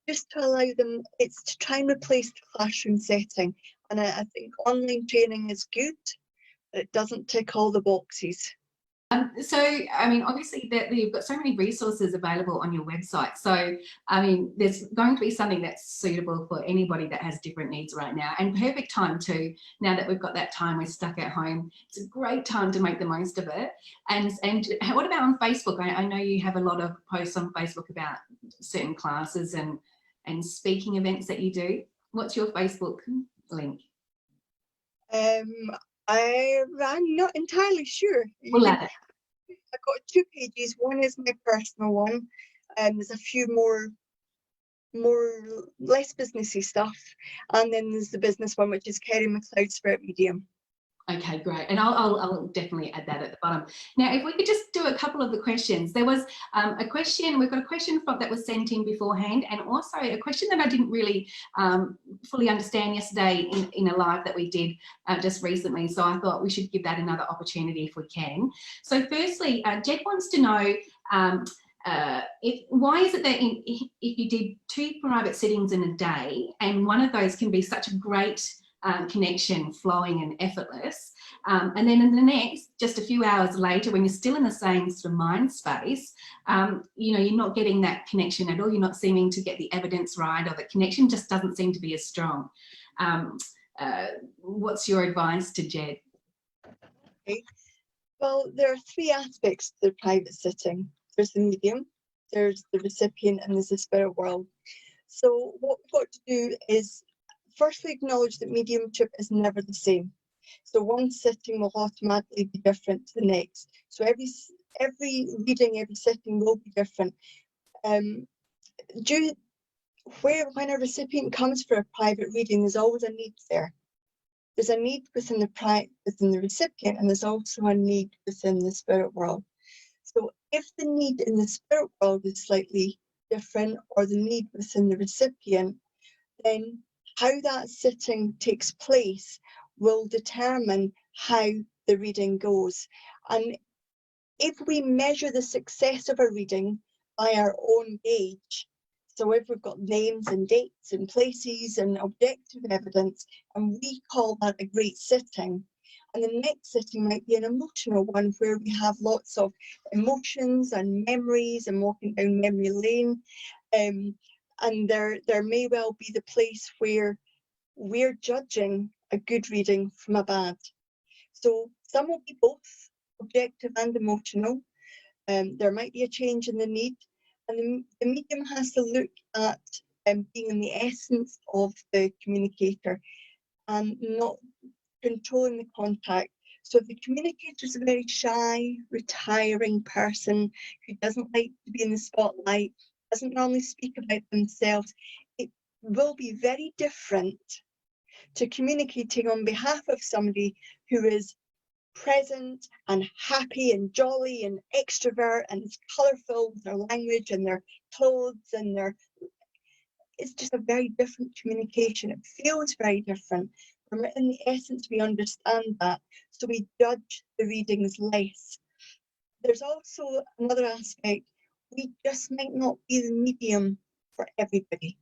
Just to allow them, it's to try and replace the classroom setting. And I think online training is good, It doesn't tick all the boxes. So, I mean, obviously that you've got so many resources available on your website. So, I mean, there's going to be something that's suitable for anybody that has different needs right now, and perfect time too. Now that we've got that time, we're stuck at home. It's a great time to make the most of it. And what about on Facebook? I know you have a lot of posts on Facebook about certain classes and speaking events that you do. What's your Facebook link? I'm not entirely sure. We'll add it. I've got 2 pages. One is my personal one, and there's a few more less businessy stuff, and then there's the business one, which is Kerry McLeod Spirit Medium. Okay, great. And I'll definitely add that at the bottom. Now, if we could just do a couple of the questions. There was a question, we've got a question that was sent in beforehand, and also a question that I didn't really fully understand yesterday in a live that we did just recently. So I thought we should give that another opportunity if we can. So firstly, Jed wants to know, why is it that if you did 2 private sittings in a day, and one of those can be such a great connection, flowing and effortless, and then in the next, just a few hours later, when you're still in the same sort of mind space, you know, you're not getting that connection at all, you're not seeming to get the evidence right, or the connection just doesn't seem to be as strong. What's your advice to Jed? Okay. Well, there are 3 aspects to the private sitting. There's the medium, there's the recipient, and there's the spirit world. So what we've got to do is firstly acknowledge that mediumship is never the same. So one sitting will automatically be different to the next. So every reading, every sitting will be different. When a recipient comes for a private reading, there's always a need there. There's a need within the recipient, and there's also a need within the spirit world. So if the need in the spirit world is slightly different, or the need within the recipient, then how that sitting takes place will determine how the reading goes. And if we measure the success of a reading by our own gauge, so if we've got names and dates and places and objective evidence, and we call that a great sitting, and the next sitting might be an emotional one where we have lots of emotions and memories and walking down memory lane, and there may well be the place where we're judging a good reading from a bad. So some will be both objective and emotional. There might be a change in the need, and the medium has to look at being in the essence of the communicator and not controlling the contact. So if the communicator is a very shy, retiring person who doesn't like to be in the spotlight, doesn't normally speak about themselves, it will be very different to communicating on behalf of somebody who is present and happy and jolly and extrovert and colourful with their language and their clothes and it's just a very different communication. It feels very different. In the essence, we understand that, so we judge the readings less. There's also another aspect. We just might not be the medium for everybody.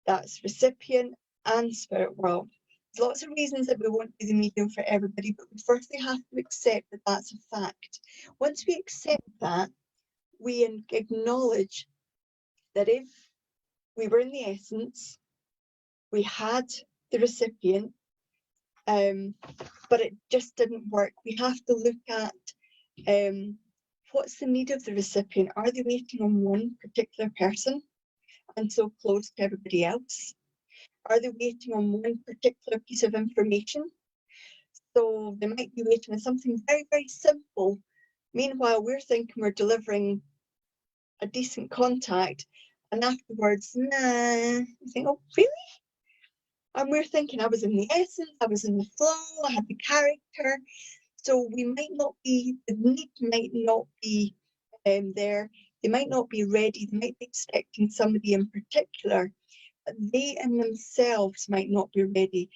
That's recipient and spirit world. There's lots of reasons that we won't be the medium for everybody, but we firstly have to accept that that's a fact. Once we accept that, we acknowledge that if we were in the essence, we had the recipient, but it just didn't work. We have to look at what's the need of the recipient. Are they waiting on one particular person and so close to everybody else? Are they waiting on one particular piece of information? So they might be waiting on something very, very simple. Meanwhile, we're thinking we're delivering a decent contact, and afterwards, nah, you think, oh, really? And we're thinking I was in the essence, I was in the flow, I had the character. So we might not be, the need might not be there. They might not be ready. They might be expecting somebody in particular, but they in themselves might not be ready.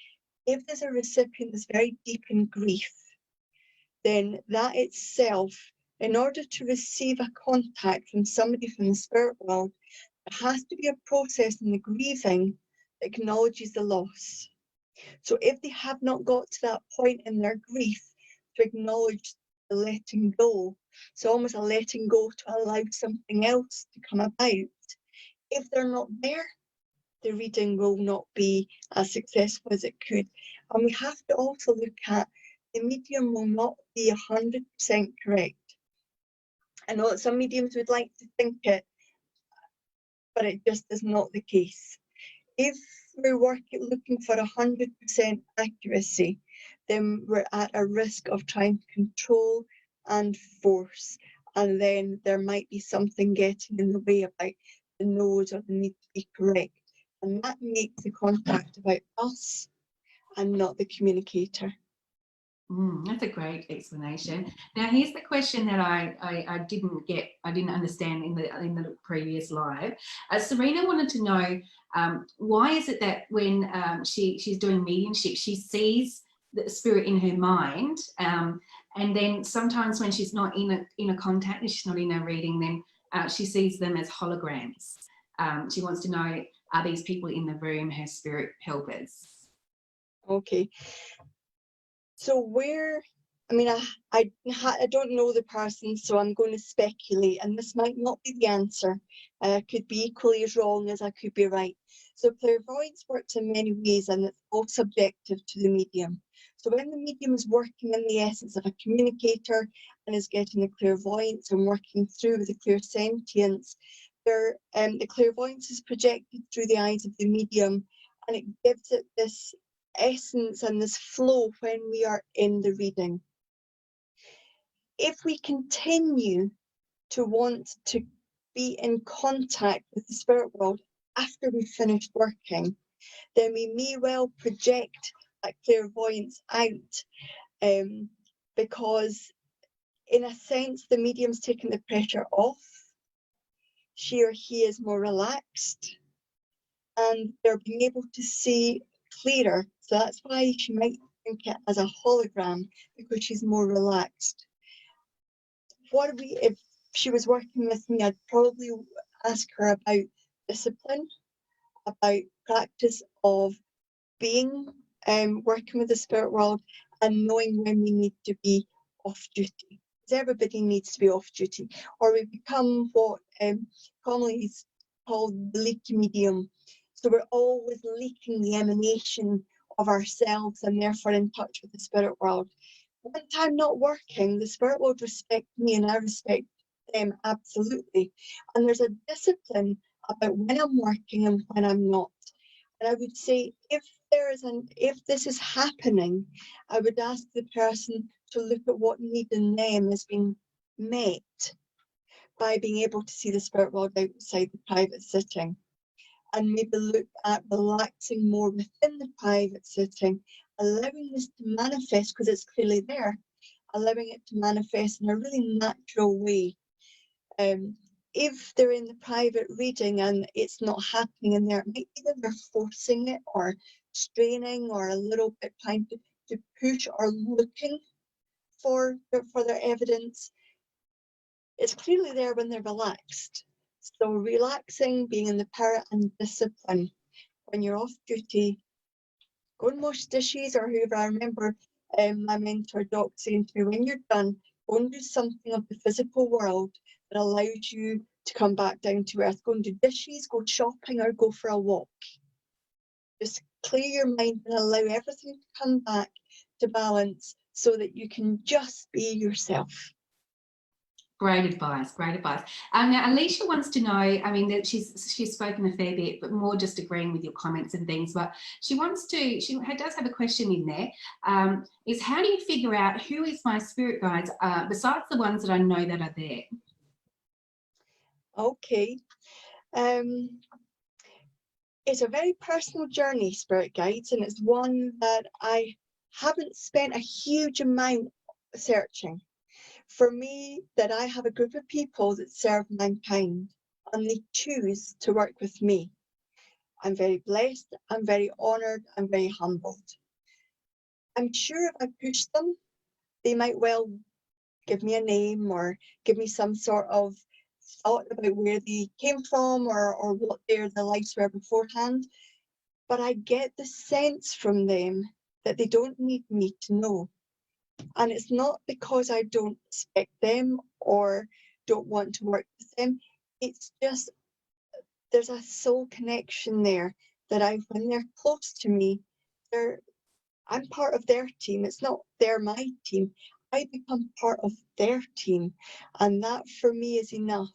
If there's a recipient that's very deep in grief, then that itself, in order to receive a contact from somebody from the spirit world, there has to be a process in the grieving that acknowledges the loss. So if they have not got to that point in their grief to acknowledge the letting go, so almost a letting go to allow something else to come about, if they're not there, the reading will not be as successful as it could. And we have to also look at the medium will not be 100% correct. I know that some mediums would like to think it, but it just is not the case. If we're looking for 100% accuracy, then we're at a risk of trying to control and force, and then there might be something getting in the way about the no's or the need to be correct, and that makes the contact about us and not the communicator. That's a great explanation. Now, here's the question that I didn't understand in the previous live. Serena wanted to know why is it that when she's doing mediumship, she sees the spirit in her mind, and then sometimes when she's not in a contact, she's not in a reading, then she sees them as holograms. She wants to know, are these people in the room her spirit helpers? Okay. So I don't know the person, so I'm going to speculate, and this might not be the answer. I could be equally as wrong as I could be right. So clairvoyance works in many ways, and it's all subjective to the medium. So when the medium is working in the essence of a communicator and is getting the clairvoyance and working through the clairsentience, the clairvoyance is projected through the eyes of the medium, and it gives it this essence and this flow when we are in the reading. If we continue to want to be in contact with the spirit world after we've finished working, then we may well project that clairvoyance out, because in a sense the medium's taking the pressure off, she or he is more relaxed, and they're being able to see clearer. So that's why she might think it as a hologram, because she's more relaxed. If she was working with me, I'd probably ask her about discipline, about practice of being working with the spirit world, and knowing when we need to be off duty. Because everybody needs to be off duty, or we become what commonly is called the leaky medium. So we're always leaking the emanation of ourselves and therefore in touch with the spirit world. When I'm not working, the spirit world respect me and I respect them absolutely. And there's a discipline about when I'm working and when I'm not. And I would say if this is happening, I would ask the person to look at what need in them is being met by being able to see the spirit world outside the private sitting, and maybe look at relaxing more within the private sitting, allowing this to manifest because it's clearly there, allowing it to manifest in a really natural way. If they're in the private reading and it's not happening in there, maybe they're forcing it or straining or a little bit trying to push or looking for their evidence. It's clearly there when they're relaxed. So relaxing, being in the power and discipline. When you're off duty, go and wash dishes or whoever. I remember my mentor Doc saying to me, when you're done, go and do something of the physical world that allows you to come back down to earth. Go and do dishes, go shopping, or go for a walk. Just clear your mind and allow everything to come back to balance so that you can just be yourself. Great advice, great advice. Now, Alicia wants to know, I mean, that she's spoken a fair bit, but more just agreeing with your comments and things, but she does have a question in there, is how do you figure out who is my spirit guides, besides the ones that I know that are there? Okay. It's a very personal journey, spirit guides, and it's one that I haven't spent a huge amount searching. For me, that I have a group of people that serve mankind and they choose to work with me. I'm very blessed, I'm very honoured, I'm very humbled. I'm sure if I push them, they might well give me a name or give me some sort of thought about where they came from or what their lives were beforehand. but I get the sense from them that they don't need me to know. And it's not because I don't respect them or don't want to work with them. It's just there's a soul connection there that when they're close to me, I'm part of their team. It's not they're my team. I become part of their team. And that for me is enough.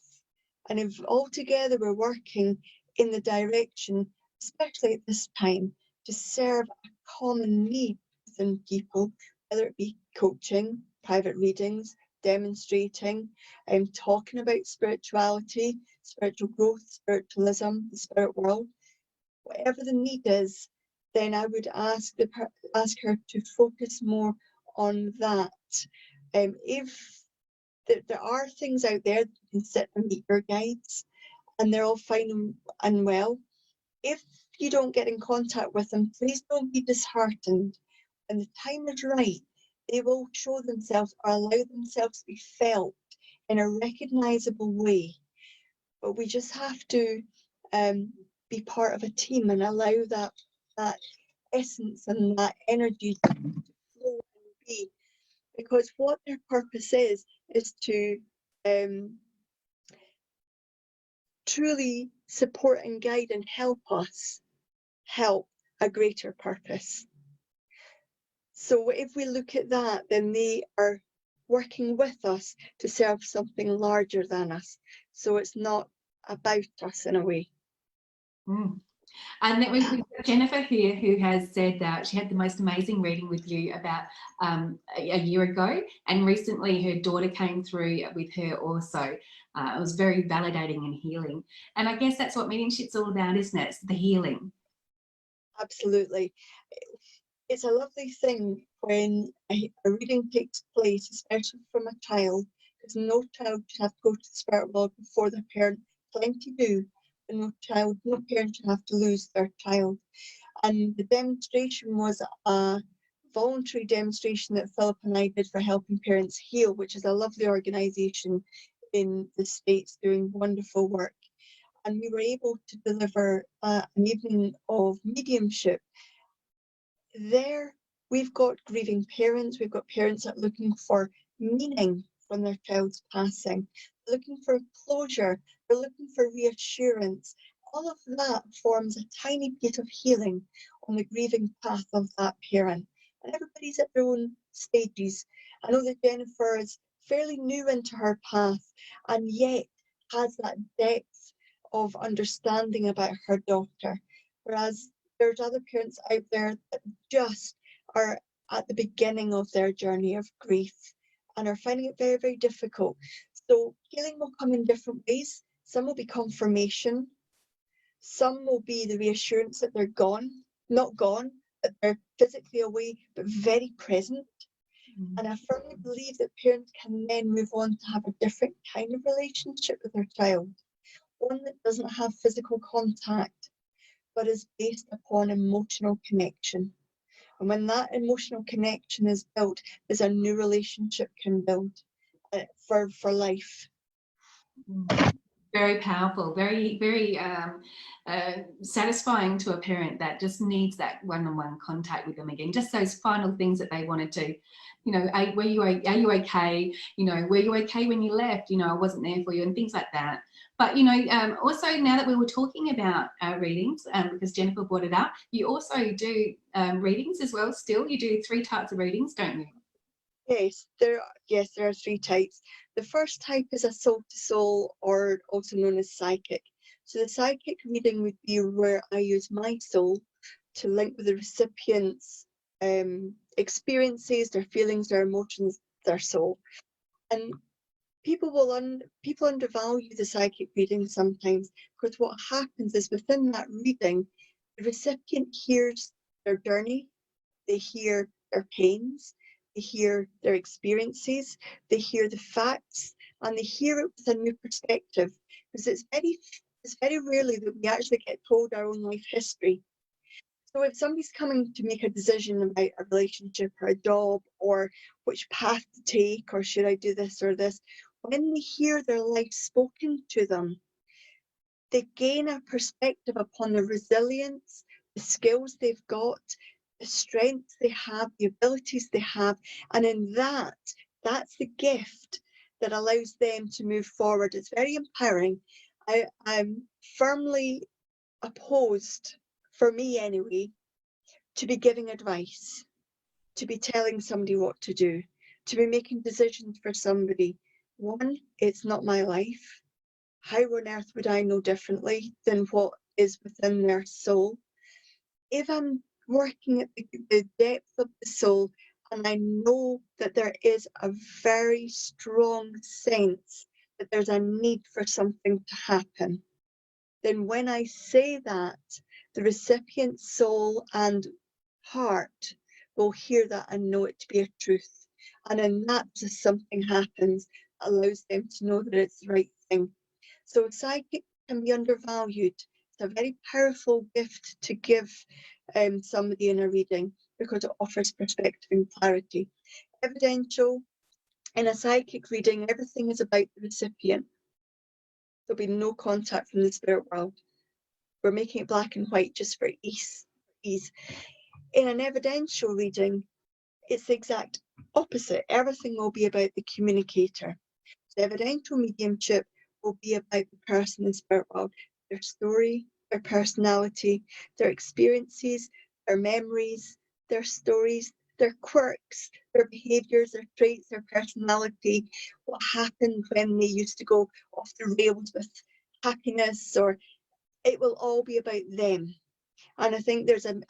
And if all together we're working in the direction, especially at this time, to serve a common need within people, whether it be coaching, private readings, demonstrating, talking about spirituality, spiritual growth, spiritualism, the spirit world, whatever the need is, then I would ask her to focus more on that. If there are things out there that you can sit and meet your guides, and they're all fine and well, if you don't get in contact with them, please don't be disheartened. When the time is right, they will show themselves or allow themselves to be felt in a recognizable way. But we just have to be part of a team and allow that essence and that energy to flow and be. Because what their purpose is to truly support and guide and help us help a greater purpose. So if we look at that, then they are working with us to serve something larger than us. So it's not about us in a way. Mm. And then we've got Jennifer here, who has said that she had the most amazing reading with you about a year ago, and recently her daughter came through with her also. It was very validating and healing. And I guess that's what mediumship's all about, isn't it? It's the healing. Absolutely. It's a lovely thing when a reading takes place, especially from a child, because no child should have to go to the spirit world before their parent. Plenty do, but no parent should have to lose their child. And the demonstration was a voluntary demonstration that Philip and I did for Helping Parents Heal, which is a lovely organisation in the States doing wonderful work. And we were able to deliver an evening of mediumship. There, we've got grieving parents, we've got parents that are looking for meaning from their child's passing, looking for closure, they're looking for reassurance. All of that forms a tiny bit of healing on the grieving path of that parent. And everybody's at their own stages. I know that Jennifer is fairly new into her path and yet has that depth of understanding about her daughter. Whereas there's other parents out there that just are at the beginning of their journey of grief and are finding it very, very difficult. So healing will come in different ways. Some will be confirmation. Some will be the reassurance that they're not gone, but they're physically away, but very present. Mm-hmm. And I firmly believe that parents can then move on to have a different kind of relationship with their child, one that doesn't have physical contact, but is based upon emotional connection. And when that emotional connection is built, there's a new relationship can build for life. Very powerful, very, very satisfying to a parent that just needs that one-on-one contact with them again. Just those final things that they wanted to, you know, are you okay? You know, were you okay when you left? You know, I wasn't there for you, and things like that. But, you know, also now that we were talking about readings, because Jennifer brought it up, you also do readings as well still. You do 3 types of readings, don't you? Yes, there are 3 types. The first type is a soul-to-soul, or also known as psychic. So the psychic reading would be where I use my soul to link with the recipient's experiences, their feelings, their emotions, their soul. And people undervalue the psychic reading sometimes, because what happens is within that reading, the recipient hears their journey, they hear their pains, they hear their experiences, they hear the facts, and they hear it with a new perspective, because it's very rarely that we actually get told our own life history. So if somebody's coming to make a decision about a relationship or a job, or which path to take, or should I do this or this, when they hear their life spoken to them, they gain a perspective upon the resilience, the skills they've got, the strengths they have, the abilities they have, and in that's the gift that allows them to move forward. It's very empowering. I'm firmly opposed, for me anyway, to be giving advice, to be telling somebody what to do, to be making decisions for somebody. One, it's not my life. How on earth would I know differently than what is within their soul? If I'm working at the depth of the soul, and I know that there is a very strong sense that there's a need for something to happen, then when I say that, the recipient's soul and heart will hear that and know it to be a truth. And in that, just something happens that allows them to know that it's the right thing. So psychic can be undervalued. It's a very powerful gift to give somebody in a reading because it offers perspective and clarity. Evidential, in a psychic reading, everything is about the recipient. There'll be no contact from the spirit world. We're making it black and white just for ease. In an evidential reading, it's the exact opposite. Everything will be about the communicator. The evidential mediumship will be about the person in the spirit world, their story, their personality, their experiences, their memories, their stories, their quirks, their behaviours, their traits, their personality, what happened when they used to go off the rails with happiness, or it will all be about them. And I think there's a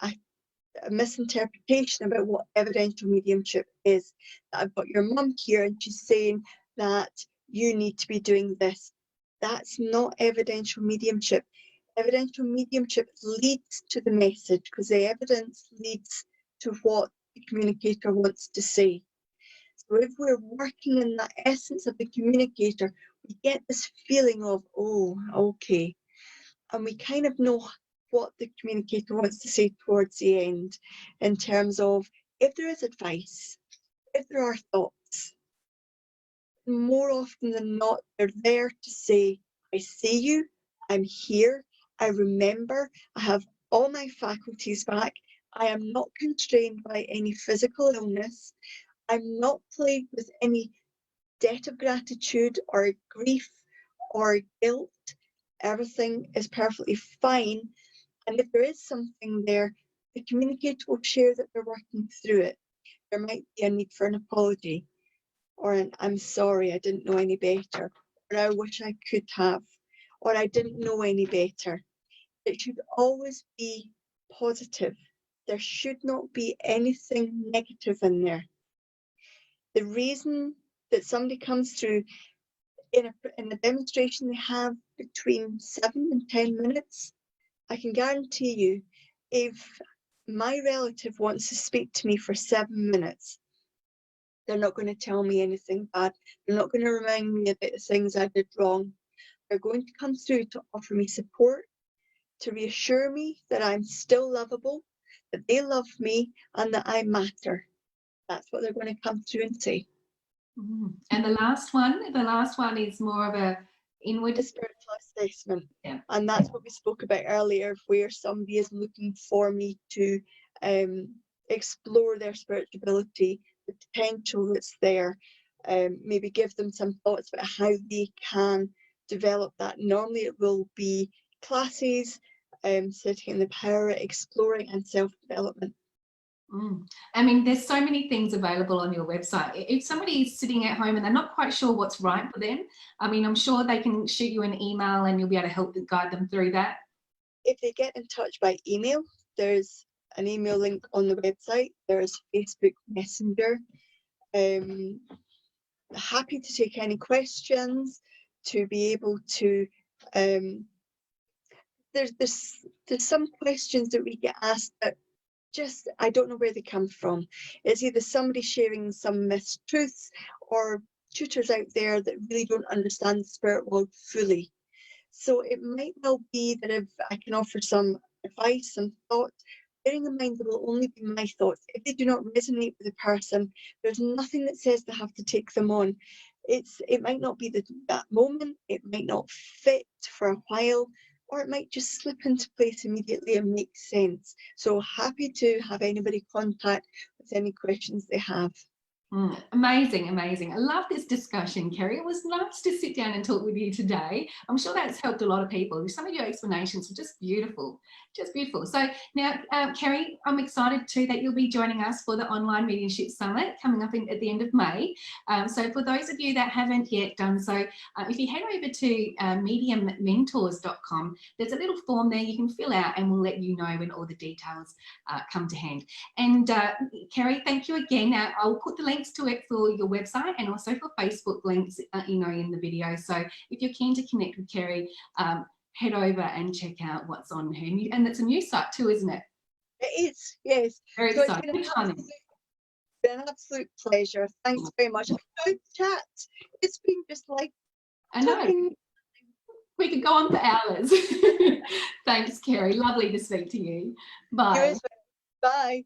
misinterpretation about what evidential mediumship is. I've got your mum here and she's saying that you need to be doing this. That's not evidential mediumship. Evidential mediumship leads to the message because the evidence leads to what the communicator wants to say. So if we're working in that essence of the communicator, we get this feeling of, oh, okay. And we kind of know what the communicator wants to say towards the end in terms of if there is advice, if there are thoughts, more often than not, they're there to say, I see you, I'm here, I remember, I have all my faculties back, I am not constrained by any physical illness, I'm not plagued with any debt of gratitude or grief or guilt. Everything is perfectly fine. And if there is something there, the communicator will share that they're working through it. There might be a need for an apology, or an I'm sorry, I didn't know any better, or I wish I could have, or I didn't know any better. It should always be positive. There should not be anything negative in there. The reason that somebody comes through in a demonstration, they have between 7 and 10 minutes. I can guarantee you, if my relative wants to speak to me for 7 minutes, they're not going to tell me anything bad. They're not going to remind me about the things I did wrong. They're going to come through to offer me support, to reassure me that I'm still lovable, that they love me, and that I matter. That's what they're going to come through and say. And the last one is more of a inward spiritual assessment. Yeah. And that's what we spoke about earlier, where somebody is looking for me to explore their spirituality, the potential that's there, maybe give them some thoughts about how they can develop that. Normally it will be classes, sitting in the power, exploring and self-development. I mean, there's so many things available on your website. If somebody is sitting at home and they're not quite sure what's right for them, I mean, I'm sure they can shoot you an email and you'll be able to help guide them through that. If they get in touch by email, there's an email link on the website. There's Facebook Messenger. Happy to take any questions, to be able to there's some questions that we get asked that just I don't know where they come from. It's either somebody sharing some mistruths or tutors out there that really don't understand the spirit world fully. So it might well be that if I can offer some advice, some thoughts, bearing in mind they will only be my thoughts. If they do not resonate with the person, there's nothing that says they have to take them on. It might not be that moment, it might not fit for a while, or it might just slip into place immediately and make sense. So happy to have anybody contact with any questions they have. Amazing, amazing. I love this discussion, Kerry. It was nice to sit down and talk with you today. I'm sure that's helped a lot of people. Some of your explanations were just beautiful, just beautiful. So now, Kerry, I'm excited too that you'll be joining us for the Online Mediumship Summit coming up at the end of May. So for those of you that haven't yet done so, if you head over to mediummentors.com, there's a little form there you can fill out and we'll let you know when all the details come to hand. And Kerry, thank you again. Now, I'll put the links to it for your website and also for Facebook links, in the video. So if you're keen to connect with Kerry, head over and check out what's on her new, and it's a new site too, isn't it? It is, yes. Very So exciting. it's been an absolute pleasure. Thanks very much. I enjoyed the chat. It's been just like talking. We could go on for hours. Thanks, Kerry. Lovely to speak to you. Bye. Bye.